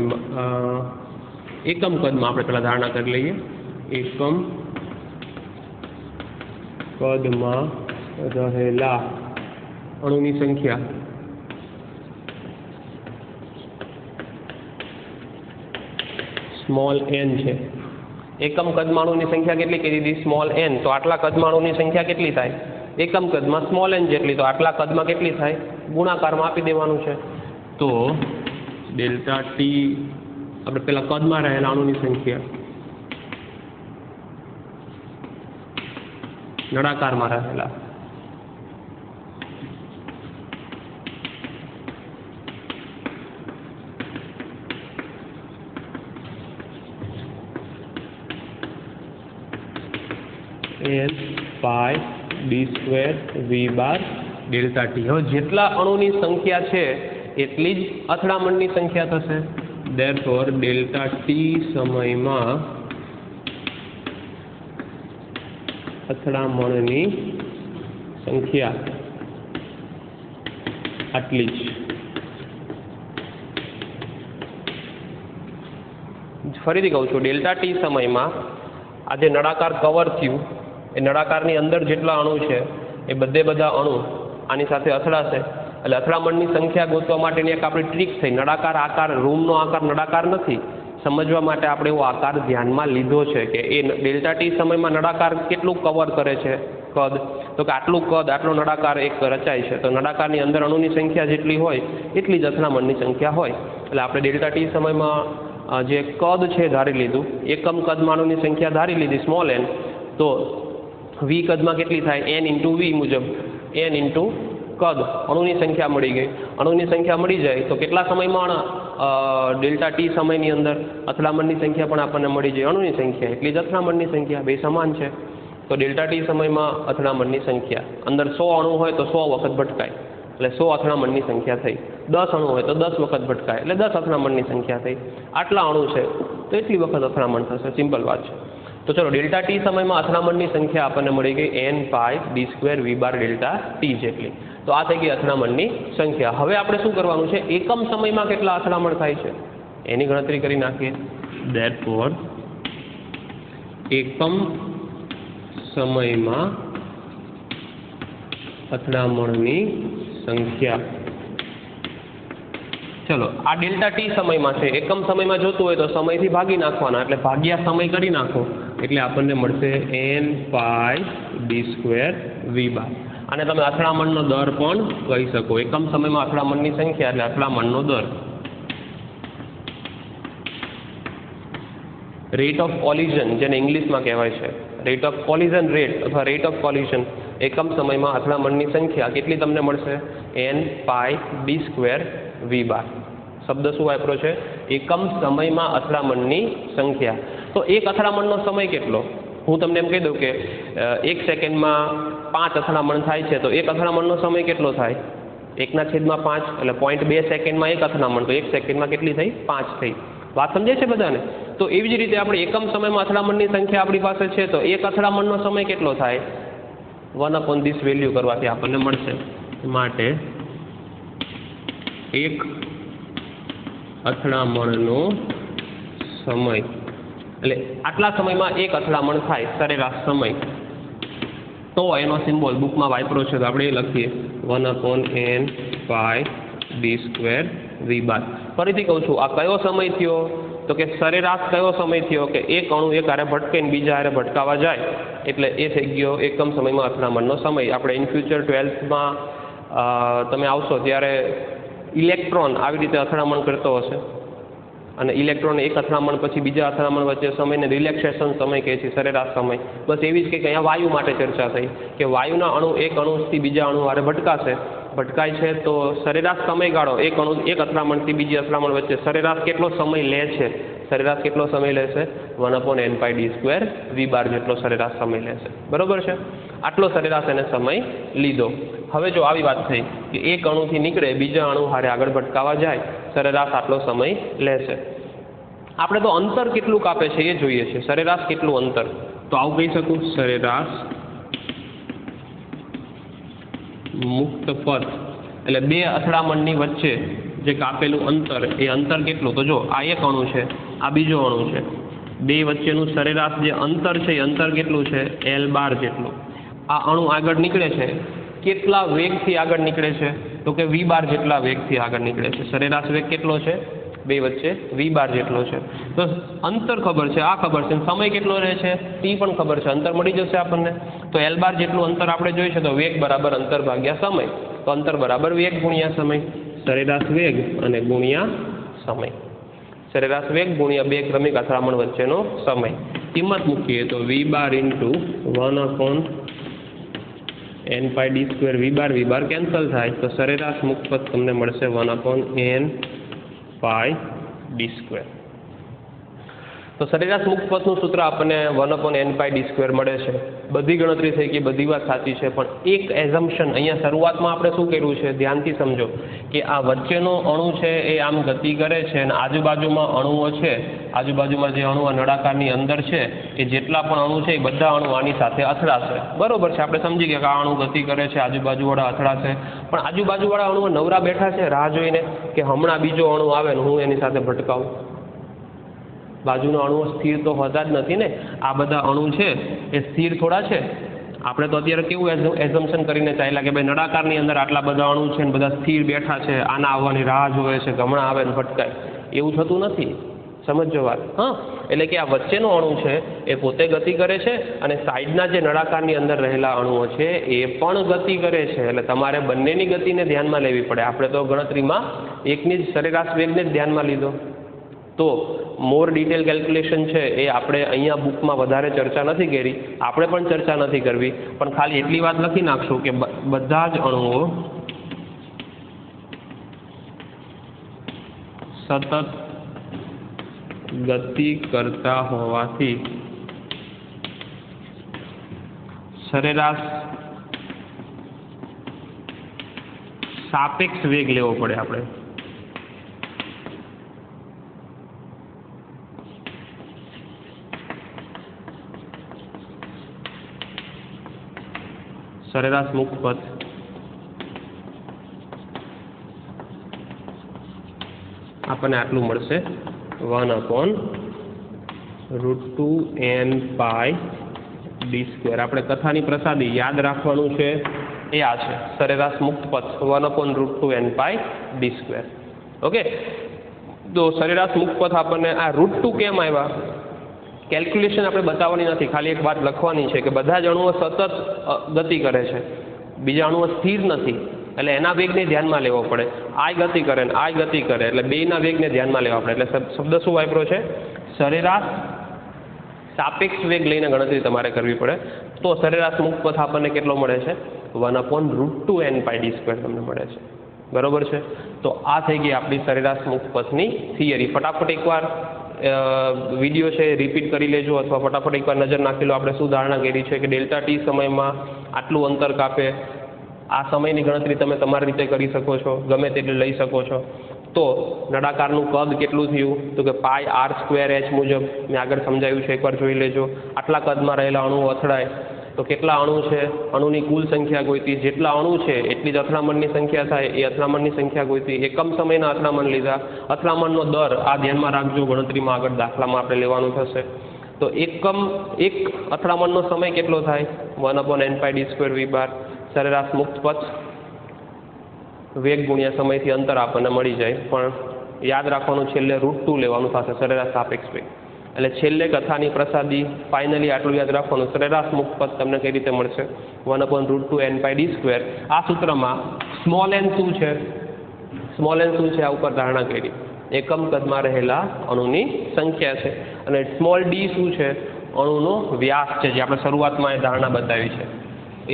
એકમ કદમાં આપણે પહેલાં ધારણા કરી લઈએ, એકમ કદમાં રહેલા અણુની સંખ્યા સ્મોલ n છે. એકમ કદમાં અણુની સંખ્યા કેટલી કરી દીધી? Small n. તો આટલા કદમાં અણુની સંખ્યા કેટલી થાય? એકમ કદમાં સ્મોલ n જેટલી. તો આટલા કદમાં કેટલી થાય? ગુણાકારમાં આપી દેવાનું છે. તો ડેલ્ટા ટી આપણે પેલા કદમાં રહેલા અણુની સંખ્યા નળાકારમાં રહેલા n પાઈ ડી સ્ક્વેર વી બાર ડેલ્ટા ટી. હવે જેટલા અણુની સંખ્યા છે એટલી જ અથડામણની સંખ્યા થશે. ધેરફોર ડેલ્ટા ટી સમયમાં અથડામણની સંખ્યા આટલી જ. ફરીથી કહું છું, ડેલ્ટા ટી સમયમાં આ જે નળાકાર કવર થયું એ નળાકારની અંદર જેટલા અણુ છે એ બધા અણુ આની સાથે અથડાશે. એટલે અથડામણની સંખ્યા ગોતવા માટેની એક આપણી ટ્રીક થઈ. નળાકાર આકાર, રૂમનો આકાર નળાકાર નથી. સમજવા માટે આપણે એવો આકાર ધ્યાનમાં લીધો છે કે એ ડેલ્ટા ટી સમયમાં નળાકાર કેટલું કવર કરે છે કદ. તો કે આટલું કદ, આટલો નળાકાર એક રચાય છે. તો નળાકારની અંદર અણુની સંખ્યા જેટલી હોય એટલી જ અથડામણની સંખ્યા હોય. એટલે આપણે ડેલ્ટા ટી સમયમાં જે કદ છે ધારી લીધું, એકમ કદમાં અણુની સંખ્યા ધારી લીધી સ્મોલ n. તો વી કદમાં કેટલી થાય? n ઇન્ટુ વી મુજબ n ઇન્ટુ કદ અણુની સંખ્યા મળી ગઈ. અણુની સંખ્યા મળી જાય તો કેટલા સમયમાં ડેલ્ટા ટી સમયની અંદર અથડામણની સંખ્યા પણ આપણને મળી જાય. અણુની સંખ્યા એટલી જ અથડામણની સંખ્યા, બે સમાન છે. તો ડેલ્ટા ટી સમયમાં અથડામણની સંખ્યા અંદર 100 અણુ હોય તો 100 વખત ભટકાય એટલે 100 અથડામણની સંખ્યા થઈ. 10 અણુ હોય તો 10 વખત ભટકાય એટલે 10 અથડામણની સંખ્યા થઈ. આટલા અણુ છે તો એટલી વખત અથડામણ થશે. સિમ્પલ વાત છે. તો ચલો, ડેલ્ટા ટી સમયમાં અથડામણની સંખ્યા આપણને મળી ગઈ n પાઈ ડી સ્ક્વેર વી બાર ડેલ્ટા ટી જેટલી. તો આ થઈ ગઈ અથડામણની સંખ્યા. હવે આપણે શું કરવાનું છે? એકમ સમયમાં કેટલા અથડામણ થાય છે એની ગણતરી કરી નાખીએ. ધેરફોર એકમ સમયમાં અથડામણની સંખ્યા. ચલો, આ ડેલ્ટા ટી સમયમાં છે. એકમ સમયમાં જોતું હોય તો સમયથી ભાગી નાખવાના, એટલે ભાગ્યા સમય કરી નાખો એટલે આપણને મળશે n પાઈ ડી સ્ક્વેર વી બાર. અને તમે અથડામણનો દર પણ કહી શકો. એકમ સમયમાં અથડામણની સંખ્યા એટલે અથડામણનો દર. રેટ ઓફ કોલિઝન જેને ઇંગ્લિશમાં કહેવાય છે, રેટ ઓફ કોલિઝન રેટ અથવા રેટ ઓફ કોલિઝન. એકમ સમયમાં અથડામણની સંખ્યા કેટલી તમને મળશે? n પાઈ ડી સ્ક્વેર વી બાર. શબ્દ શું વાપરો છે? એકમ સમયમાં અથડામણની સંખ્યા. તો એક અથડામણનો સમય કેટલો? હું તમને એમ કહી દઉં કે 1 સેકન્ડમાં 5 અથડામણ થાય છે. તો એક અથડામણનો સમય કેટલો થાય? 1/5 એટલે 0.2 સેકન્ડમાં એક અથડામણ. તો 1 સેકન્ડમાં કેટલી થઈ? 5 થઈ. વાત સમજે છે બધાને? તો એવી જ રીતે આપણે એકમ સમયમાં અથડામણની સંખ્યા આપણી પાસે છે તો એક અથડામણનો સમય કેટલો થાય? 1/this વેલ્યુ કરવાથી આપણને મળશે. માટે એક અથડામણનો સમય એટલે આટલા સમયમાં એક અથડામણ થાય, સરેરાશ સમય. તો એનો સિમ્બોલ બુકમાં વાપરો છે તો આપણે એ લખીએ 1/n પાઈ ડી સ્ક્વેર વી બાર. ફરીથી કહું છું, આ કયો સમય થયો? તો કે સરેરાશ કયો સમય થયો કે એક અણુ એક હારે ભટકાઈને બીજા હારે ભટકાવા જાય એટલે એ થઈ ગયો એકમ સમયમાં અથડામણનો સમય. આપણે ઇન ફ્યુચર 12થમાં તમે આવશો ત્યારે ઇલેક્ટ્રોન આવી રીતે અથડામણ કરતો હશે અને ઇલેક્ટ્રોન એક અથડામણ પછી બીજા અથડામણ વચ્ચે સમયને રિલેક્સેશન સમય કહે છે, સરેરાશ સમય. બસ એવી જ કંઈક અહીંયા વાયુ માટે ચર્ચા થઈ કે વાયુના અણુ એક અણુથી બીજા અણુ હારે ભટકાય છે તો સરેરાશ સમયગાળો એક અણુ એક અથડામણથી બીજી અથડામણ વચ્ચે સરેરાશ કેટલો સમય લે છે? સરેરાશ કેટલો સમય લેશે? 1/n પાઈ ડી સ્ક્વેર વી બાર જેટલો સરેરાશ સમય લેશે. બરોબર છે? આટલો સરેરાશ એને સમય લીધો. હવે જો આવી વાત થઈ કે એક અણુથી નીકળે બીજા અણુ હારે આગળ ભટકાવા જાય, સરેરાશ આટલો સમય લેશે. આપણે તો અંતર કેટલું કાપે છે એ જોઈએ છે. સરેરાશ કેટલું અંતર? તો આવું કહી શકું, સરેરાશ મુક્ત પથ એટલે બે અથડામણની વચ્ચે જે કાપેલું અંતર, એ અંતર કેટલું? તો જો આ એક અણુ છે, આ બીજો અણુ છે, બે વચ્ચેનું સરેરાશ જે અંતર છે એ અંતર કેટલું છે? L12 જેટલું. આ અણુ આગળ નીકળે છે, કેટલા વેગથી આગળ નીકળે છે? તો કે v બાર જેટલા વેગથી આગળ નીકળે છે. સરેરાશ વેગ કેટલો છે? બે વચ્ચે v બાર જેટલો છે. તો અંતર ખબર છે, આ ખબર છે, સમય કેટલો રહે છે t પણ ખબર છે, અંતર મળી જશે આપણને. તો l બાર જેટલું અંતર આપણે જોઈ છે, તો વેગ બરાબર અંતર ભાગ્યા સમય. તો અંતર બરાબર વેગ ગુણ્યા સમય. સરેરાશ વેગ અને ગુણ્યા સમય. સરેરાશ વેગ ગુણ્યા બે ક્રમિક અથડામણ વચ્ચેનો સમય. કિંમત મૂકીએ તો v બાર ઇન્ટુ 1/n પાઈ ડી સ્ક્વેર. v બાર કેન્સલ થાય તો સરેરાશ મુક્ત પદ તમને મળશે 1/n પાઈ ડી સ્ક્વેર. તો સરેરાશ મુક્ત પદનું સૂત્ર આપણને 1/n પાઈ ડી સ્ક્વેર મળે છે. બધી ગણતરી થઈ ગઈ, બધી વાત સાચી છે, પણ એક એઝમ્પશન અહીંયા શરૂઆતમાં આપણે શું કર્યું છે, ધ્યાનથી સમજો કે આ વચ્ચેનો અણુ છે એ આમ ગતિ કરે છે અને આજુબાજુમાં અણુઓ છે, આજુબાજુમાં જે અણુ આ નળાકારની અંદર છે એ જેટલા પણ અણુ છે એ બધા અણુ આની સાથે અથડાશે. બરોબર છે, આપણે સમજી ગયા કે આ અણુ ગતિ કરે છે, આજુબાજુવાળા અથડાશે, પણ આજુબાજુવાળા અણુઓ નવરા બેઠા છે રાહ જોઈને કે હમણાં બીજો અણુ આવે ને હું એની સાથે ભટકાવું. બાજુના અણુઓ સ્થિર તો હોતા જ નથી ને. આ બધા અણુ છે એ સ્થિર થોડા છે. આપણે તો અત્યારે કેવું એઝમ્પશન કરીને ચાલ્યા કે ભાઈ નળાકારની અંદર આટલા બધા અણુ છે ને બધા સ્થિર બેઠા છે, આના આવવાની રાહ જોવે છે, હમણાં આવે ને ભટકાય. એવું થતું નથી, સમજો વાત. હા, એટલે કે આ વચ્ચેનો અણુ છે એ પોતે ગતિ કરે છે અને સાઈડના જે નળાકારની અંદર રહેલા અણુઓ છે એ પણ ગતિ કરે છે. એટલે તમારે બંનેની ગતિને ધ્યાનમાં લેવી પડે. આપણે તો ગણતરીમાં એકની જ સરેરાશ વેગને જ ધ્યાનમાં લીધો. તો મોર ડિટેલ કેલ્ક્યુલેશન છે એ આપણે અહીંયા બુકમાં વધારે ચર્ચા નથી કરી, આપણે પણ ચર્ચા નથી કરવી, પણ ખાલી એટલી વાત લખી નાખશું કે બધા જ અણુઓ સતત ગતિ કરતા હોવાથી સરેરાશ સાપેક્ષ વેગ લેવો પડે આપણે. સરેરાશ મુક્ત પદ આપણને આટલું મળશે 1/√2n પાઈ ડી સ્ક્વેર. આપણે કથાની પ્રસાદી યાદ રાખવાનું છે એ આ છે, સરેરાશ મુક્ત પદ 1/√2n પાઈ ડી સ્ક્વેર. ઓકે, તો સરેરાશ મુક્ત પદ આપણને આ √2 કેમ આવ્યા? કેલ્ક્યુલેશન આપણે બતાવવાની નથી, ખાલી એક વાત લખવાની છે કે બધા જ અણુઓ સતત ગતિ કરે છે, બીજા અણુઓ સ્થિર નથી, એટલે એના વેગને ધ્યાનમાં લેવો પડે. આ ગતિ કરે ને આ ગતિ કરે એટલે બેયના વેગને ધ્યાનમાં લેવા પડે. એટલે શબ્દ શું વાપર્યો છે? સરેરાશ સાપેક્ષ વેગ લઈને ગણતરી તમારે કરવી પડે. તો સરેરાશ મુક્ત પથ આપણને કેટલો મળે છે? 1/√2n પાઈ ડી સ્ક્વેર તમને મળે છે. બરોબર છે. તો આ થઈ ગઈ આપણી સરેરાશ મુક્ત પથની થિયરી. ફટાફટ એકવાર વિડીયો છે રિપીટ કરી લેજો અથવા ફટાફટ એકવાર નજર નાખી લો. આપણે શું ધારણા કરી છે કે ડેલ્ટા ટી સમયમાં આટલું અંતર કાપે. આ સમયની ગણતરી તમે તમારી રીતે કરી શકો છો, ગમે તેટલી લઈ શકો છો. તો નળાકારનું કદ કેટલું થયું? તો કે પાઈ આર સ્ક્વેર એચ મુજબ મેં આગળ સમજાવ્યું છે, એકવાર જોઈ લેજો. આટલા કદમાં રહેલા અણુઓ અથડાય તો કેટલા અણુ છે, અણુની કુલ સંખ્યા ગોતી. જેટલા અણુ છે એટલી જ અથડામણની સંખ્યા થાય, એ અથડામણની સંખ્યા ગોતી. એકમ સમયના અથડામણ લીધા. અથડામણનો દર આ ધ્યાનમાં રાખજો, ગણતરીમાં આગળ દાખલામાં આપણે લેવાનું થશે. તો એક અથડામણનો સમય કેટલો થાય? 1/n પાઈ ડી સ્ક્વેર v બાર. સરેરાશ મુક્ત પથ વેગ ગુણ્યા સમયથી અંતર આપણને મળી જાય, પણ યાદ રાખવાનું છેલ્લે √2 લેવાનું થશે સરેરાશ સાપેક્ષ વેગ. એટલે છેલ્લે કથાની પ્રસાદી ફાઇનલી આટલું યાદ રાખવાનું. સરેરાશ મુક્ત પદ તમને કઈ રીતે મળશે? 1/√2n પાઈ ડી સ્ક્વેર. આ સૂત્રમાં સ્મોલ n શું છે? સ્મોલ n શું છે? આ ઉપર ધારણા કરી એકમ કદમાં રહેલા અણુની સંખ્યા છે. અને સ્મોલ ડી શું છે? અણુનો વ્યાસ છે, જે આપણે શરૂઆતમાં એ ધારણા બતાવી છે.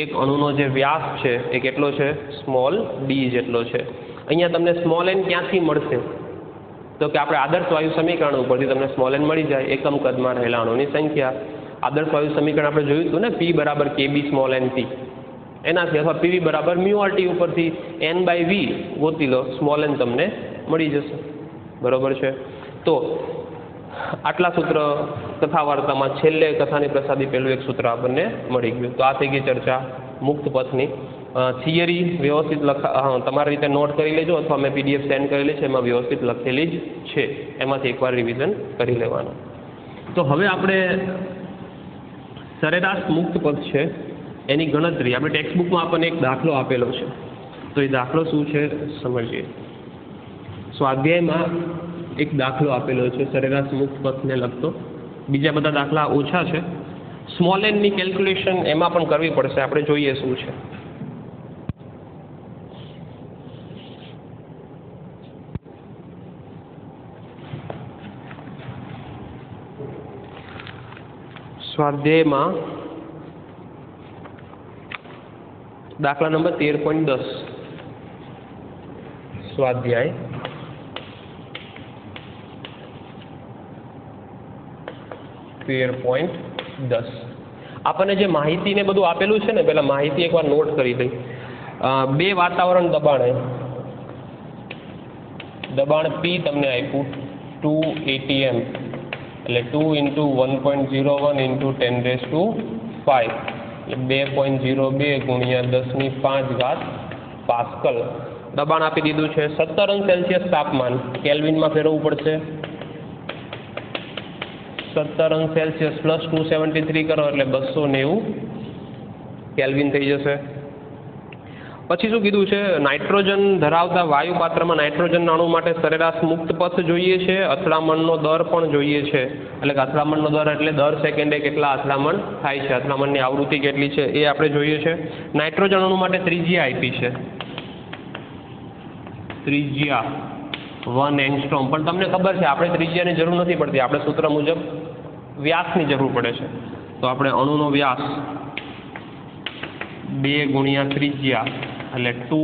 એક અણુનો જે વ્યાસ છે એ કેટલો છે? સ્મોલ ડી જેટલો છે. અહીંયા તમને સ્મોલ n ક્યાંથી મળશે? તો કે આપણે આદર્શ વાયુ સમીકરણ ઉપરથી તમને સ્મોલ n મળી જાય, એકમ કદમાં રહેલા અણુની સંખ્યા. આદર્શ વાયુ સમીકરણ આપણે જોયું હતું ને, P બરાબર KB સ્મોલ n T, એનાથી અથવા PV બરાબર μRT ઉપરથી n/v ગોતી લો, સ્મોલ n તમને મળી જશે. બરોબર છે. તો આટલા સૂત્ર કથા વાર્તામાં છેલ્લે કથાની પ્રસાદી પહેલું એક સૂત્ર આપણને મળી ગયું. તો આ થઈ ગઈ ચર્ચા મુક્ત પથની. થિયરી વ્યવસ્થિત તમારી રીતે નોટ કરી લેજો, અથવા મેં PDF સેન્ડ કરેલી છે, એમાં વ્યવસ્થિત લખેલી જ છે, એમાંથી એકવાર રિવિઝન કરી લેવાનું. તો હવે આપણે સરેરાશ મુક્ત પદ છે એની ગણતરી આપણે ટેક્સ્ટ બુકમાં આપણને એક દાખલો આપેલો છે, તો એ દાખલો શું છે સમજીએ. સ્વાધ્યાયમાં એક દાખલો આપેલો છે સરેરાશ મુક્ત પથને લગતો. બીજા બધા દાખલા ઓછા છે. સ્મોલ એનની કેલ્ક્યુલેશન એમાં પણ કરવી પડશે, આપણે જોઈએ શું છે. સ્વાધ્યાયમાં દાખલા નંબર 13.10. સ્વાધ્યાય 13.10. આપણને જે માહિતી ને બધું આપેલું છે ને, પેલા માહિતી એકવાર નોટ કરી લઈ. બે વાતાવરણ દબાણ P તમને આપ્યું 2 atm, એટલે 2 into 1.01 into 10⁵, એટલે 2.02 ગુણ્યા 10⁵ પાસ્કલ દબાણ આપી દીધું છે. 17°C તાપમાન કેલ્વિનમાં ફેરવવું પડશે. 17°C પ્લસ 273 કરો એટલે 290 કેલ્વિન થઈ જશે. પછી શું કીધું છે? નાઇટ્રોજન ધરાવતા વાયુ પાત્રમાં નાઇટ્રોજન અણુ માટે સરેરાશ મુક્ત પથ જોઈએ છે, અથડામણનો દર પણ જોઈએ છે. એટલે કે અથડામણનો દર એટલે દર સેકન્ડે કેટલા અથડામણ થાય છે, અથડામણની આવૃત્તિ કેટલી છે એ આપણે જોઈએ છે. નાઇટ્રોજન અણુ માટે ત્રિજ્યા આપી છે, ત્રિજ્યા 1 એંગસ્ટ્રોમ. પણ તમને ખબર છે આપણે ત્રિજ્યાની જરૂર નથી પડતી, આપણે સૂત્ર મુજબ વ્યાસની જરૂર પડે છે. તો આપણે અણુનો વ્યાસ 2 ગુણ્યા ત્રિજ્યા એટલે 2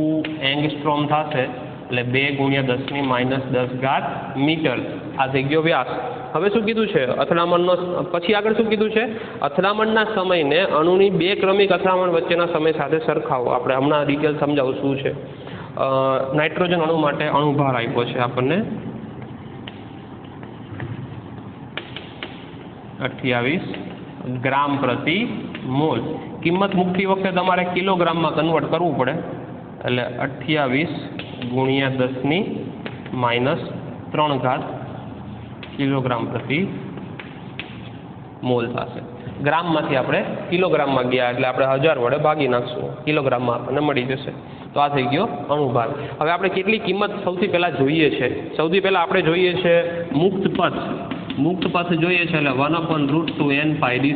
એંગસ્ટ્રોમ થશે, એટલે 2 ગુણ્યા 10⁻10 મીટર. આ થઈ ગયો વ્યાસ. હવે શું કીધું છે? અથડામણનો પછી આગળ શું કીધું છે? અથડામણના સમયને અણુની બે ક્રમિક અથડામણ વચ્ચેના સમય સાથે સરખાવો. આપણે હમણાં ડિટેલ સમજાવું શું છે. નાઇટ્રોજન અણુ માટે અણુભાર આપ્યો છે આપણને 28 ગ્રામ પ્રતિ મોલ. કિંમત મૂકતી વખતે તમારે કિલોગ્રામમાં કન્વર્ટ કરવું પડે, એટલે 28 ગુણ્યા 10⁻³ કિલોગ્રામ પ્રતિ મોલ થશે. ગ્રામમાંથી આપણે કિલોગ્રામમાં ગયા એટલે આપણે 1000 વડે ભાગી નાખશું, કિલોગ્રામમાં આપણને મળી જશે. તો આ થઈ ગયો અણુભાર. હવે આપણે કેટલી કિંમત સૌથી પહેલાં જોઈએ છે? સૌથી પહેલાં આપણે જોઈએ છે મુક્ત પથ. મુક્ત પથ જોઈએ છે એટલે 1/√2n πd².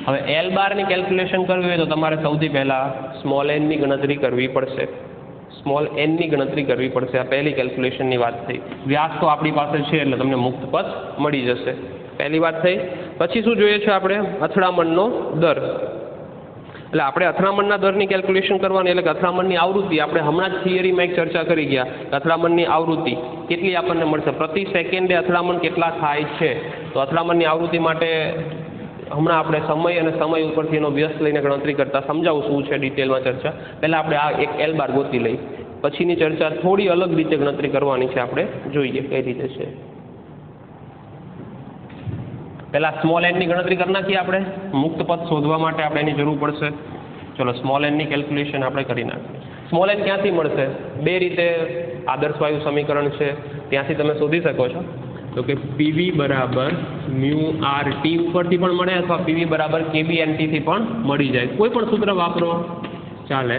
હવે L બારની કેલ્ક્યુલેશન કરવી હોય તો તમારે સૌથી પહેલાં સ્મોલ એનની ગણતરી કરવી પડશે. સ્મોલ એનની ગણતરી કરવી પડશે. આ પહેલી કેલ્ક્યુલેશનની વાત થઈ. વ્યાસ તો આપણી પાસે છે એટલે તમને મુક્ત પથ મળી જશે. પહેલી વાત થઈ. પછી શું જોઈએ છે આપણે? અથડામણનો દર. એટલે આપણે અથડામણના દરની કેલ્ક્યુલેશન કરવાની, એટલે કે અથડામણની આવૃત્તિ. આપણે હમણાં જ થિયરીમાં એક ચર્ચા કરી ગયા કે અથડામણની આવૃત્તિ કેટલી આપણને મળશે, પ્રતિ સેકન્ડે અથડામણ કેટલા થાય છે. તો અથડામણની આવૃત્તિ માટે હમણાં આપણે સમય અને સમય ઉપરથી એનો વ્યસ્ત લઈને ગણતરી કરતા સમજાવું શું છે ડિટેલમાં ચર્ચા. પહેલાં આપણે આ એક L બાર ગોતી લઈ, પછીની ચર્ચા થોડી અલગ રીતે ગણતરી કરવાની છે. આપણે જોઈએ કઈ રીતે છે. પહેલાં સ્મોલ એનની ગણતરી કરી નાખીએ. આપણે મુક્ત પથ શોધવા માટે આપણે એની જરૂર પડશે. ચલો સ્મોલ એનની કેલ્ક્યુલેશન આપણે કરી નાખીએ. સ્મોલ એન ક્યાંથી મળશે? બે રીતે આદર્શ વાયુ સમીકરણ છે ત્યાંથી તમે શોધી શકો છો. તો કે PV બરાબર μRT ઉપરથી પણ મળે, અથવા PV બરાબર KBNT થી પણ મળી જાય. કોઈ પણ સૂત્ર વાપરો ચાલે.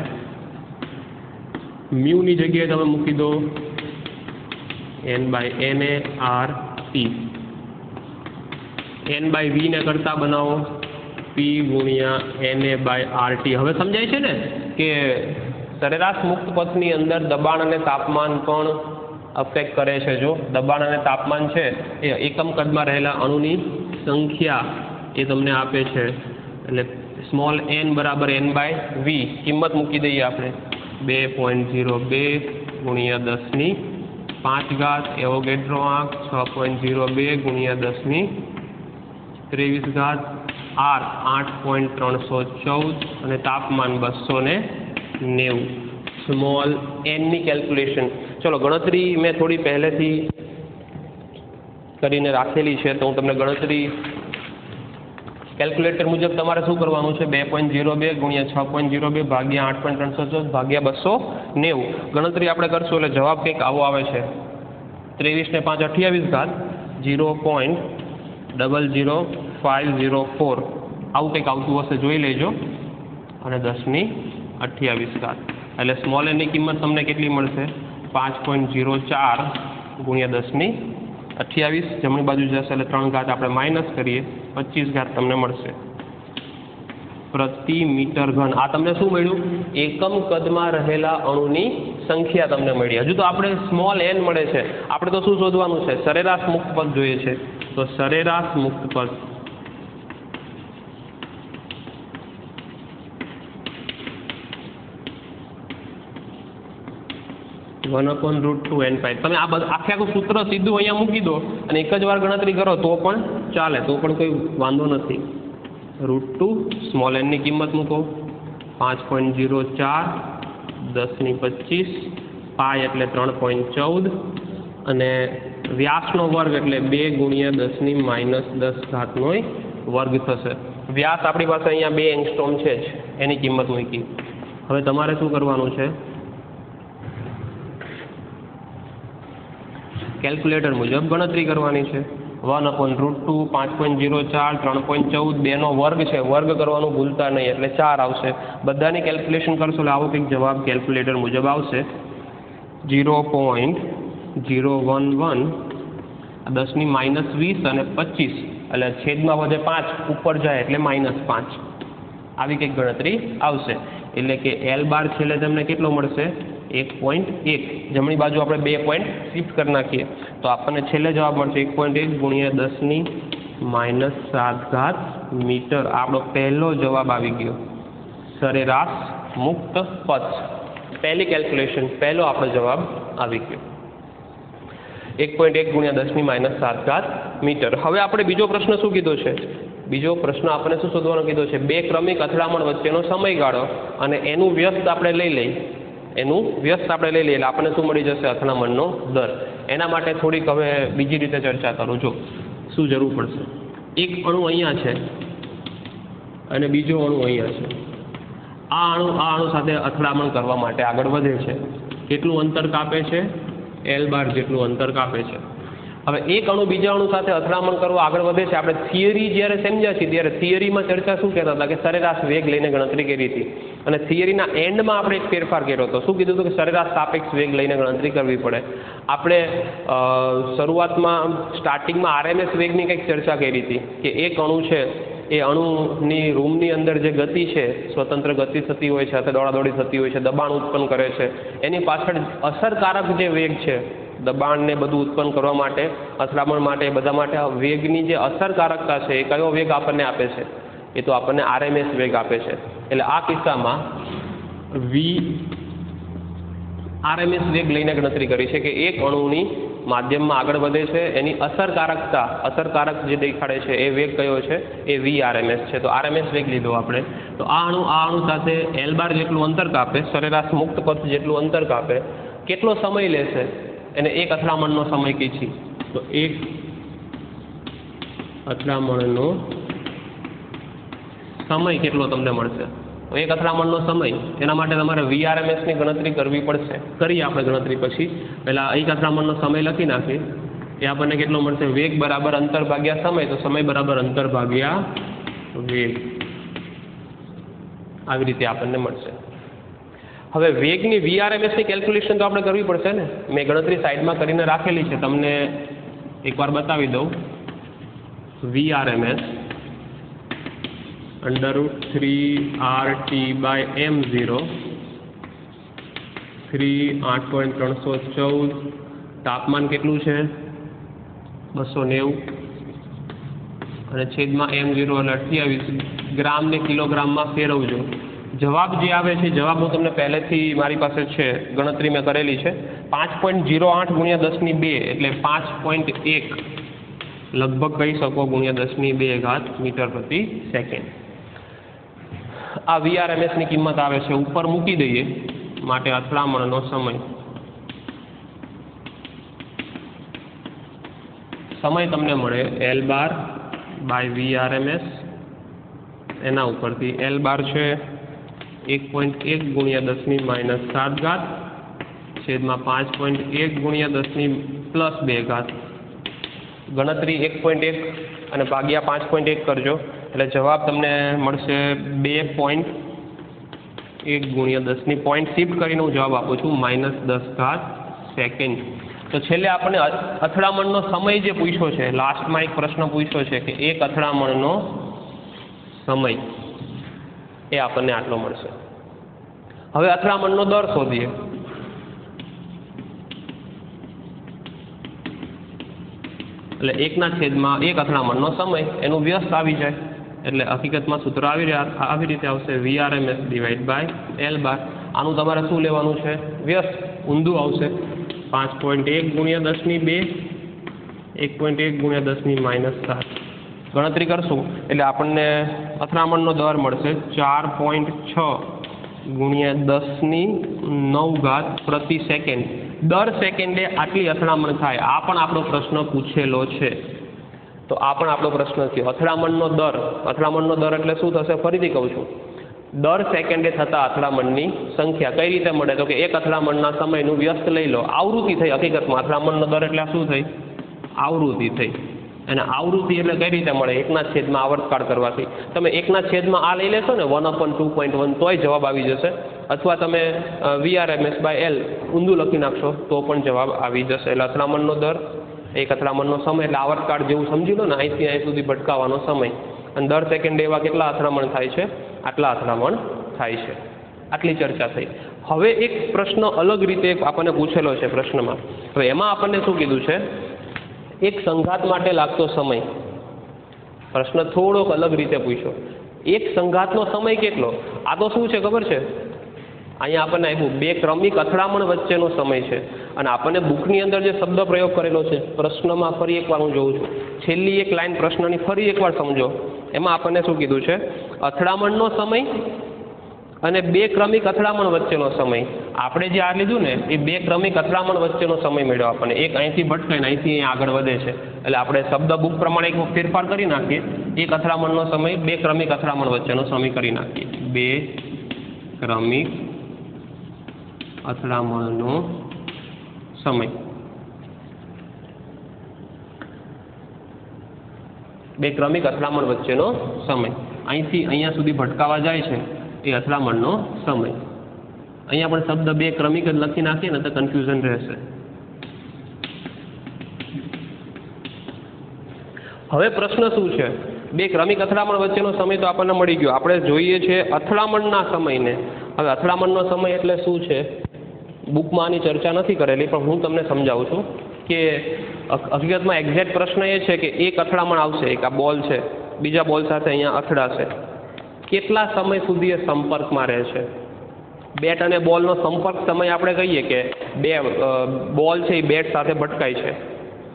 મ્યુની જગ્યાએ તમે મૂકી દો N/NaRT. N/V ને કરતા બનાવો P ગુણ્યા NaRT. હવે સમજાય છે ને કે સરેરાશ મુક્ત પથની અંદર દબાણ અને તાપમાન પણ અફેક્ટ કરે છે. જો દબાણ અને તાપમાન છે એ એકમ કદમાં રહેલા અણુની સંખ્યા એ તમને આપે છે. એટલે સ્મોલ n બરાબર N/V. કિંમત મૂકી દઈએ આપણે 2.02 ગુણ્યા 10⁵ એવોગેડ્રો આંક 6.02 ગુણ્યા 10⁻23 R 8.314 અને તાપમાન 290. સ્મોલ એનની કેલ્ક્યુલેશન. ચલો ગણતરી મેં થોડી પહેલેથી કરીને રાખેલી છે, તો હું તમને ગણતરી કેલ્ક્યુલેટર મુજબ તમારે શું કરવાનું છે? 2.02 ગુણ્યા 6.02 ભાગ્યા 8.314 ભાગ્યા 290. ગણતરી આપણે કરશું એટલે જવાબ કંઈક આવો આવે છે 23 ને 5 28 0.00504. આવું કંઈક આવતું હશે, જોઈ લેજો. અને 10^28. એટલે સ્મોલ એનની કિંમત તમને કેટલી મળશે? 5.04 ગુણ્યા 10^28. જમણી બાજુ જશે એટલે 3 ઘાત આપણે માઇનસ કરીએ, 25 ઘાત તમને મળશે પ્રતિ મીટર ઘન. આ તમને શું મળ્યું? એકમ કદમાં રહેલા અણુની સંખ્યા તમને મળી. હજુ તો આપણે સ્મોલ એન મળે છે, આપણે તો શું શોધવાનું છે? સરેરાશ મુક્ત પદ જોઈએ છે. તો સરેરાશ મુક્ત પદ (1/√2n²). તમે આ આખે આખું સૂત્ર સીધું અહીંયા મૂકી દો અને એક જ વાર ગણતરી કરો તો પણ ચાલે, તો પણ કોઈ વાંધો નથી. √2 સ્મોલ એનની કિંમત મૂકો 5.04 10^25 પાય એટલે 3.14 અને વ્યાસનો વર્ગ એટલે 2 ગુણ્યા 10^-10 વર્ગ થશે. વ્યાસ આપણી પાસે અહીંયા 2 એંગસ્ટ્રોમ છે જ, એની કિંમત મૂકી. હવે તમારે શું કરવાનું છે? કેલ્ક્યુલેટર મુજબ ગણતરી કરવાની છે. 1/√2 5.04 3.14 2નો વર્ગ છે, વર્ગ કરવાનું ભૂલતા નહીં એટલે 4 આવશે. બધાની કેલ્ક્યુલેશન કરશો એટલે આવો કંઈક જવાબ કેલ્ક્યુલેટર મુજબ આવશે 0.011 10^-20 અને 25 એટલે છેદમાં વધે 5 ઉપર જાય એટલે -5 આવી કંઈક ગણતરી આવશે. એટલે કે L બાર છેલ્લે તમને કેટલો મળશે? 1.1. જમણી બાજુ આપણે 2 પોઈન્ટ શિફ્ટ કરી નાખીએ તો આપણને છેલ્લે જવાબ મળશે 1.1 ગુણ્યા 10^-7 મીટર. આપણો પહેલો જવાબ આવી ગયો સરેરાશ મુક્ત પદ. પહેલી કેલ્ક્યુલેશન, પહેલો આપણો જવાબ આવી ગયો 1.1 ગુણ્યા 10^-7 મીટર. હવે આપણે બીજો પ્રશ્ન શું કીધો છે? બીજો પ્રશ્ન આપણે શું શોધવાનો કીધો છે? 2 ક્રમિક અથડામણ વચ્ચેનો સમયગાળો અને એનું વ્યસ્ત આપણે લઈ લઈએ એટલે આપણને શું મળી જશે? અથડામણનો દર. એના માટે થોડીક હવે બીજી રીતે ચર્ચા કરું. જો શું જરૂર પડશે? એક અણુ અહીંયા છે અને બીજો અણુ અહીંયા છે. આ અણુ સાથે અથડામણ કરવા માટે આગળ વધે છે. કેટલું અંતર કાપે છે? L બાર જેટલું અંતર કાપે છે. હવે એક અણુ બીજા અણુ સાથે અથડામણ કરવા આગળ વધે છે. આપણે થિયરી જ્યારે સમજ્યા છીએ ત્યારે થિયરીમાં ચર્ચા શું કહેતા હતા? કે સરેરાશ વેગ લઈને ગણતરી કરી હતી અને થિયરીના એન્ડમાં આપણે એક ફેરફાર કર્યો હતો. શું કીધું હતું? કે સરેરાશ સાપેક્ષ વેગ લઈને ગણતરી કરવી પડે. આપણે શરૂઆતમાં સ્ટાર્ટિંગમાં RMS વેગની કંઈક ચર્ચા કરી હતી કે એક અણુ છે એ અણુની રૂમની અંદર જે ગતિ છે, સ્વતંત્ર ગતિ થતી હોય છે, અથવા દોડાદોડી થતી હોય છે, દબાણ ઉત્પન્ન કરે છે, એની પાછળ અસરકારક જે વેગ છે, દબાણને બધું ઉત્પન્ન કરવા માટે, અથડામણ માટે, બધા માટે વેગની જે અસરકારકતા છે એ કયો વેગ આપણને આપે છે? એ તો આપણને RMS વેગ આપે છે. એટલે આ કિસ્સામાં RMS વેગ લઈને ગણતરી કરી છે કે એક અણુની માધ્યમમાં આગળ વધે છે, એની અસરકારક જે દેખાડે છે એ વેગ કયો છે? એ VRMS છે. તો RMS વેગ લીધો આપણે. તો આ અણુ સાથે L બાર જેટલું અંતર કાપે, સરેરાશ મુક્ત પથ જેટલું અંતર કાપે. કેટલો સમય લેશે? એને એક અથડામણનો સમય કહે છે. તો એક અથડામણનો સમય કેટલો તમને મળશે? તો એક અથડામણનો સમય, એના માટે તમારે VRMSની ગણતરી કરવી પડશે. કરીએ આપણે ગણતરી પછી. પહેલાં એક અથડામણનો સમય લખી નાખીએ. એ આપણને કેટલો મળશે? વેગ બરાબર અંતર ભાગ્યા સમય, તો સમય બરાબર અંતર ભાગ્યા વેગ. આવી રીતે આપણને મળશે. હવે વેગની VRMSની કેલ્ક્યુલેશન તો આપણે કરવી પડશે ને. મેં ગણતરી સાઈડમાં કરીને રાખેલી છે, તમને એકવાર બતાવી દઉં. VRMS √3RT/m0 8.314. તાપમાન કેટલું છે? 290 અને છેદમાં m0 એટલે 28 ગ્રામને કિલોગ્રામમાં ફેરવજો. જવાબ જે આવે છે, જવાબ હું તમને પહેલેથી મારી પાસે છે, ગણતરી મેં કરેલી છે. 5.08 ગુણ્યા 10^2 એટલે 5.1 લગભગ કહી શકો ગુણ્યા 10^2 મીટર પ્રતિ સેકન્ડ. આ VRMSની કિંમત આવે છે. ઉપર મૂકી દઈએ માટે અથડામણનો સમય તમને મળે L બાર બાય VRMS. એના ઉપરથી L બાર છે 1.1 ગુણ્યા 10^-7 છેદમાં 5.1 ગુણ્યા 10^+2. ગણતરી 1.1 અને ભાગ્યા 5.1 કરજો એટલે જવાબ તમને મળશે 2.1 1 × 10 પોઈન્ટ શિફ્ટ કરીને હું જવાબ આપું છું -10 સેકન્ડ. તો છેલ્લે આપણને અથડામણનો સમય જે પૂછ્યો છે, લાસ્ટમાં એક પ્રશ્ન પૂછ્યો છે કે એક અથડામણનો સમય, એ આપણને આટલો મળશે. હવે અથડામણનો દર શોધીએ. એટલે 1/1 અથડામણનો સમય એનું વ્યસ્ત આવી જાય. એટલે હકીકતમાં સૂત્ર આવી રીતે આવશે VRMS / L બાર. આનું તમારે શું લેવાનું છે? વ્યસ્ત. ઊંધું આવશે 5.1 × 10⁻², 1.1 × 10⁻7. ગણતરી કરશું એટલે આપણને અથડામણનો દર મળશે 4.6 × 10⁹ પ્રતિ સેકન્ડ. દર સેકન્ડે આટલી અથડામણ થાય. આ પણ આપણો પ્રશ્ન પૂછેલો છે. તો આ પણ આપણો પ્રશ્ન છે. અથડામણનો દર એટલે શું થશે? ફરીથી કહું છું, દર સેકન્ડે થતા અથડામણની સંખ્યા કઈ રીતે મળે? તો કે એક અથડામણના સમયનું વ્યસ્ત લઈ લો. આવૃત્તિ થઈ. હકીકતમાં અથડામણનો દર એટલે શું થઈ? આવૃત્તિ થઈ. અને આવૃત્તિ એટલે કઈ રીતે મળે? 1/છેદમાં આવર્તકાળ કરવાથી. તમે 1/છેદમાં આ લઈ લેશો ને 1/2.1 તોય જવાબ આવી જશે. અથવા તમે VRMS / L ઊંધું લખી નાખશો તો પણ જવાબ આવી જશે. એટલે અથડામણનો દર, એક અથડામણનો સમય એટલે આવર્તકાળ જેવું સમજી લો ને, અહીંથી અહીં સુધી ભટકાવાનો સમય. અને દર સેકન્ડે એવા કેટલા અથડામણ થાય છે? આટલા અથડામણ થાય છે. આટલી ચર્ચા થઈ. હવે એક પ્રશ્ન અલગ રીતે આપણને પૂછેલો છે પ્રશ્નમાં. હવે એમાં આપણને શું કીધું છે? એક સંઘાત માટે લાગતો સમય. પ્રશ્ન થોડોક અલગ રીતે પૂછ્યો. એક સંઘાતનો સમય કેટલો? આ તો શું છે ખબર છે? અહીંયા આપણને આપ્યું 2 ક્રમિક અથડામણ વચ્ચેનો સમય છે. અને આપણને બુકની અંદર જે શબ્દ પ્રયોગ કરેલો છે, પ્રશ્નમાં ફરી એકવાર હું જોઉં છું, છેલ્લી એક લાઈન પ્રશ્નની ફરી એકવાર સમજો. એમાં આપણને શું કીધું છે? અથડામણનો સમય અને 2 ક્રમિક અથડામણ વચ્ચેનો સમય. આપણે જે આ લીધું ને એ 2 ક્રમિક અથડામણ વચ્ચેનો સમય મળ્યો આપણને. એક અહીંથી ભટકાઈને અહીંથી આગળ વધે છે. એટલે આપણે શબ્દ બુક પ્રમાણે એક ફેરફાર કરી નાખીએ. એક અથડામણનો સમય 2 ક્રમિક અથડામણ વચ્ચેનો સમય કરી નાખીએ. 2 ક્રમિક અથડામણનો સમય. 2 ક્રમિક અથડામણ વચ્ચેનો સમય. અહીંથી અહીંયા સુધી ભટકાવા જાય છે એ અથડામણનો સમય. અહીંયા પણ શબ્દ 2 ક્રમિક જ લખી નાખીએ ને તો કન્ફ્યુઝન રહેશે. હવે પ્રશ્ન શું છે? 2 ક્રમિક અથડામણ વચ્ચેનો સમય તો આપણને મળી ગયો. આપણે જોઈએ છે અથડામણના સમયને. હવે અથડામણનો સમય એટલે શું છે? બુકમાં આની ચર્ચા નથી કરેલી, પણ હું તમને સમજાવું છું કે હકીકતમાં એક્ઝેક્ટ પ્રશ્ન એ છે કે એક અથડામણ આવશે, એક આ બોલ છે, બીજા બોલ સાથે અહીંયા અથડાશે. કેટલા સમય સુધી એ સંપર્કમાં રહે છે? બેટ અને બોલનો સંપર્ક સમય આપણે કહીએ કે બોલ છે એ બેટ સાથે ભટકાય છે,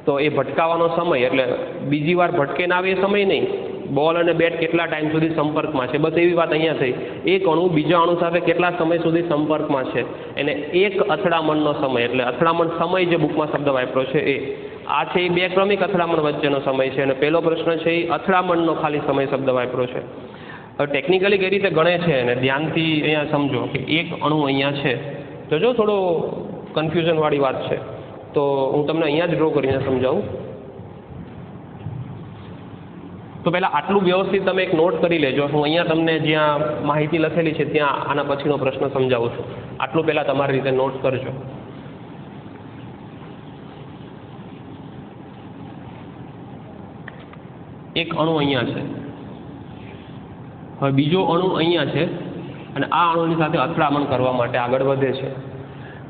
તો એ ભટકાવાનો સમય એટલે બીજી વાર ભટકે ના આવે એ સમય નહીં. બોલ અને બેટ કેટલા ટાઈમ સુધી સંપર્કમાં છે, બસ એવી વાત અહીંયા થઈ. એક અણુ બીજા અણુ સાથે કેટલા સમય સુધી સંપર્કમાં છે એને એક અથડામણનો સમય, એટલે અથડામણ સમય જે બુકમાં શબ્દ વાપર્યો છે એ આ છે એ 2 ક્રમિક અથડામણ વચ્ચેનો સમય છે. અને પહેલો પ્રશ્ન છે એ અથડામણનો ખાલી સમય શબ્દ વાપર્યો છે. હવે ટેકનિકલી કઈ રીતે ગણે છે અને ધ્યાનથી અહીંયા સમજો કે એક અણુ અહીંયા છે. જોજો થોડો કન્ફ્યુઝનવાળી વાત છે, તો હું તમને અહીંયા જ ડ્રો કરીને સમજાવું. તો પહેલાં આટલું વ્યવસ્થિત તમે એક નોટ કરી લેજો. હું અહીંયા તમને જ્યાં માહિતી લખેલી છે ત્યાં આના પછીનો પ્રશ્ન સમજાવું છું. આટલું પહેલાં તમારી રીતે નોટ કરજો. એક અણુ અહીંયા છે, હવે બીજો અણુ અહીંયા છે અને આ અણુની સાથે અથડામણ કરવા માટે આગળ વધે છે.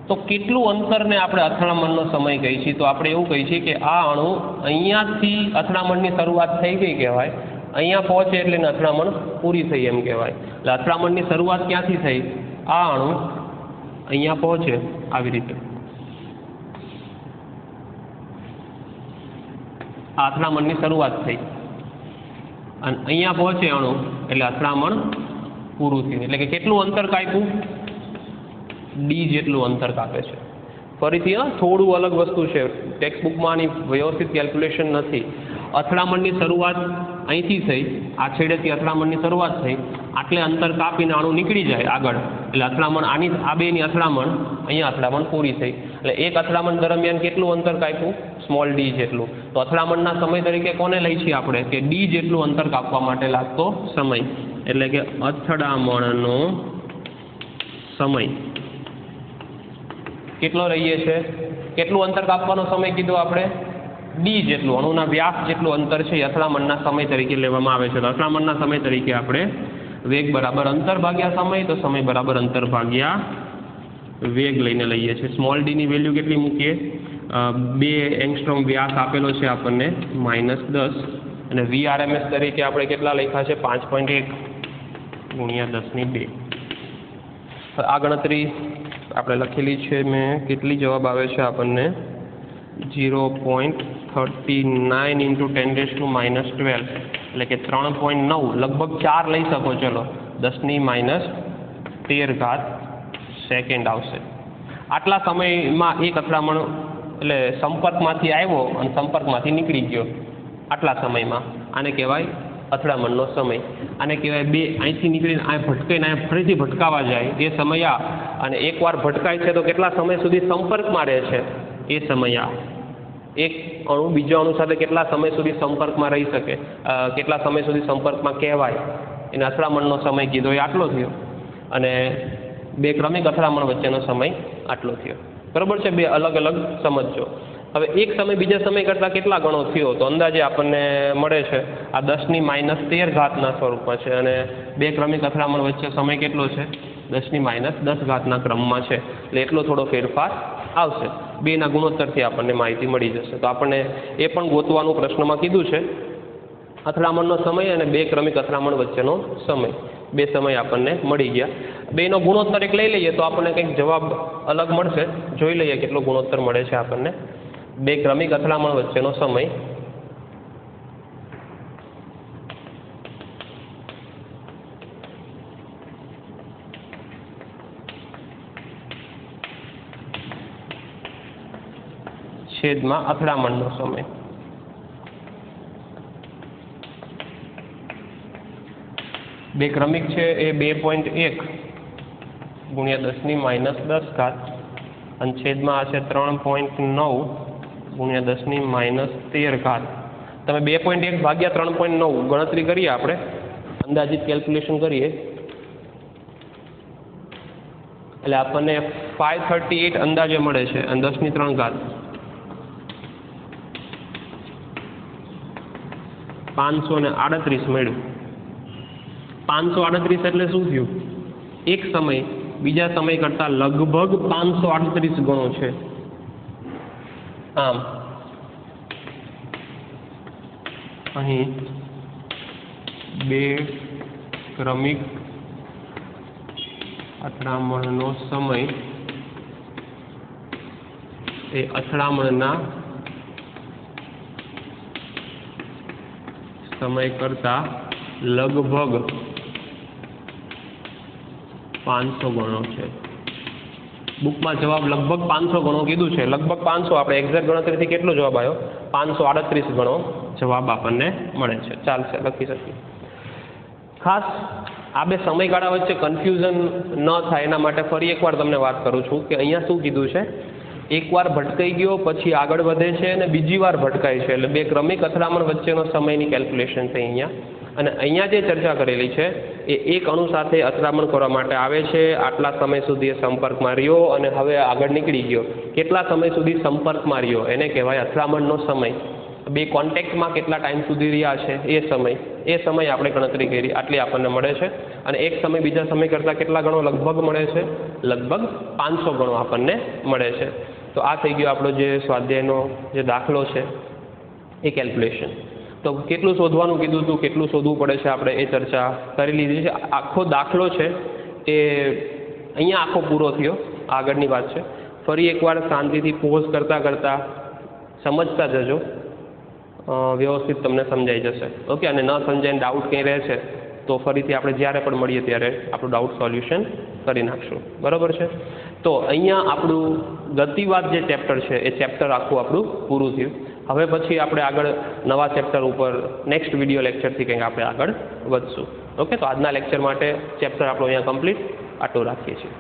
તો કેટલું અંતરને આપણે અથડામણનો સમય કહીએ છીએ? તો આપણે એવું કહીએ છીએ કે આ અણુ અહીંયાથી અથડામણની શરૂઆત થઈ ગઈ કહેવાય, અહીંયા પહોંચે એટલે એને અથડામણ પૂરી થઈ એમ કહેવાય. એટલે અથડામણની શરૂઆત ક્યાંથી થઈ? આ અણુ અહીંયા પહોંચે આવી રીતે, આ અથડામણની શરૂઆત થઈ અને અહીંયા પહોંચે અણુ એટલે અથડામણ પૂરું થયું. એટલે કે કેટલું અંતર કાપ્યું? D જેટલું અંતર કાપે છે. ફરીથી થોડું અલગ વસ્તુ છે, ટેક્સ્ટ બુકમાં આની વ્યવસ્થિત કેલ્ક્યુલેશન નથી. અથડામણની શરૂઆત અહીંથી થઈ, આ છેડેથી અથડામણની શરૂઆત થઈ, આટલે અંતર કાપીને અણુ નીકળી જાય આગળ એટલે અથડામણ આની આ બેની અથડામણ અહીંયા અથડામણ પૂરી થઈ. એટલે એક અથડામણ દરમિયાન કેટલું અંતર કાપ્યું? સ્મોલ d જેટલું. તો અથડામણના સમય તરીકે કોને લઈ છીએ આપણે? કે d જેટલું અંતર કાપવા માટે લાગતો સમય. એટલે કે અથડામણનો સમય કેટલો રહીએ છે, કેટલું અંતર કાપવાનો સમય કીધો આપણે, ડી જેટલું, અણુના વ્યાસ જેટલું અંતર છે એ અથડામણના સમય તરીકે લેવામાં આવે છે. તો અથડામણના સમય તરીકે આપણે વેગ બરાબર અંતર ભાગ્યા સમય, તો સમય બરાબર અંતર ભાગ્યા વેગ લઈને લઈએ છીએ. સ્મોલ ડી ની વેલ્યુ કેટલી મૂકીએ, 2 એંગસ્ટ્રોમ વ્યાસ આપેલો છે આપણને -10, અને VRMS તરીકે આપણે કેટલા લખ્યા છે 5.1 ગુણ્યા 10^2. આ ગણતરી આપણે લખેલી છે મેં, કેટલી જવાબ આવે છે આપણને 0.39 × 10⁻12, એટલે કે 3.9, લગભગ 4 લઈ શકો, ચલો 10⁻13 સેકન્ડ આવશે. આટલા સમયમાં એક અથડામણ એટલે સંપર્કમાંથી આવ્યો અને સંપર્કમાંથી નીકળી ગયો, આટલા સમયમાં આને કહેવાય અથડામણનો સમય. આને કહેવાય બે અહીંથી નીકળીને આ ભટકાઈને આ ફરીથી ભટકાવા જાય એ સમય આ, અને એકવાર ભટકાય છે તો કેટલા સમય સુધી સંપર્કમાં રહે છે એ સમય આ. એક અણુ બીજો અણુ સાથે કેટલા સમય સુધી સંપર્કમાં રહી શકે, કેટલા સમય સુધી સંપર્કમાં કહેવાય, એને અથડામણનો સમય કીધો એ આટલો થયો, અને બે ક્રમિક અથડામણ વચ્ચેનો સમય આટલો થયો. બરાબર છે, બે અલગ અલગ સમજો. હવે એક સમય બીજા સમય કરતાં કેટલા ગણો થયો તો અંદાજે આપણને મળે છે આ 10⁻13 સ્વરૂપમાં છે, અને બે ક્રમિક અથડામણ વચ્ચે સમય કેટલો છે 10⁻10 ક્રમમાં છે, એટલે એટલો થોડો ફેરફાર આવશે. બેના ગુણોત્તરથી આપણને માહિતી મળી જશે. તો આપણને એ પણ ગોતવાનું પ્રશ્નમાં કીધું છે, અથડામણનો સમય અને બે ક્રમિક અથડામણ વચ્ચેનો સમય, બે સમય આપણને મળી ગયા. બેનો ગુણોત્તર એક લઈ લઈએ તો આપણને કંઈક જવાબ અલગ મળશે. જોઈ લઈએ કેટલો ગુણોત્તર મળે છે આપણને. બે ક્રમિક અથડામણ વચ્ચેનો સમય છેદમાં અથડામણનો સમય. બે ક્રમિક છે એ 2.1 ગુણ્યા 10⁻10 અને છેદમાં આ છે 3.9 ગુણ્યા 10⁻13. તમે 2.1 ભાગ્યા 3.9 ગણતરી કરીએ, આપણે અંદાજિત કેલ્ક્યુલેશન કરીએ એટલે આપણને 538 અંદાજે મળે છે, અને 10⁻3 538 મળ્યું. 538 એટલે શું થયું, એક સમય બીજા સમય કરતાં લગભગ 538 ગણો છે. આમ અહીં બે ક્રમિક અથડામણનો સમય એ અથડામણના સમય કરતાં લગભગ 500 ગણો છે. બુકમાં જવાબ લગભગ 500 ગણો કીધું છે. લગભગ 500, આપણે એક્ઝેક્ટ ગણતરીથી કેટલો જવાબ આવ્યો 538 ગણો જવાબ આપણને મળે છે. ચાલશે, લખી શકીએ. ખાસ આ બે સમયગાળા વચ્ચે કન્ફ્યુઝન ન થાય એના માટે ફરી એકવાર તમને વાત કરું છું કે અહીંયા શું કીધું છે, એકવાર ભટકાઈ ગયો પછી આગળ વધે છે અને બીજી વાર ભટકાય છે, એટલે બે ક્રમિક અથડામણ વચ્ચેનો સમયની કેલ્ક્યુલેશન થઈ અહીંયા. અને અહીંયા જે ચર્ચા કરેલી છે એ એક અણુ સાથે અથડામણ કરવા માટે આવે છે, આટલા સમય સુધી એ સંપર્કમાં રહ્યો અને હવે આગળ નીકળી ગયો, કેટલા સમય સુધી સંપર્કમાં રહ્યો એને કહેવાય અથડામણનો સમય. બે કોન્ટેક્ટમાં કેટલા ટાઈમ સુધી રહ્યા છે એ સમય આપણે ગણતરી કરી, આટલી આપણને મળે છે. અને એક સમય બીજા સમય કરતાં કેટલા ગણો લગભગ મળે છે, લગભગ 500 ગણો આપણને મળે છે. તો આ થઈ ગયો આપણો જે સ્વાધ્યાયનો જે દાખલો છે એ કેલ્ક્યુલેશન. તો કેટલું શોધવાનું કીધું હતું, કેટલું શોધવું પડે છે આપણે એ ચર્ચા કરી લીધી છે. આખો દાખલો છે એ અહીંયા આખો પૂરો થયો, આગળની વાત છે. ફરી એકવાર શાંતિથી પોઝ કરતાં કરતાં સમજતા જજો, વ્યવસ્થિત તમને સમજાઈ જશે. ઓકે, અને ન સમજાઈને ડાઉટ કંઈ રહે છે તો ફરીથી આપણે જ્યારે પણ મળીએ ત્યારે આપણું ડાઉટ સોલ્યુશન કરી નાખશું. બરાબર છે. તો અહીંયા આપણું ગતિવાદ જે ચેપ્ટર છે એ ચેપ્ટર આખું આપણું પૂરું થયું. હવે પછી આપણે આગળ નવા ચેપ્ટર ઉપર નેક્સ્ટ વિડીયો લેક્ચરથી કંઈક આપણે આગળ વધશું. ઓકે, તો આજના લેક્ચર માટે ચેપ્ટર આપણું અહીંયા કમ્પ્લીટ આટલું રાખીએ છીએ.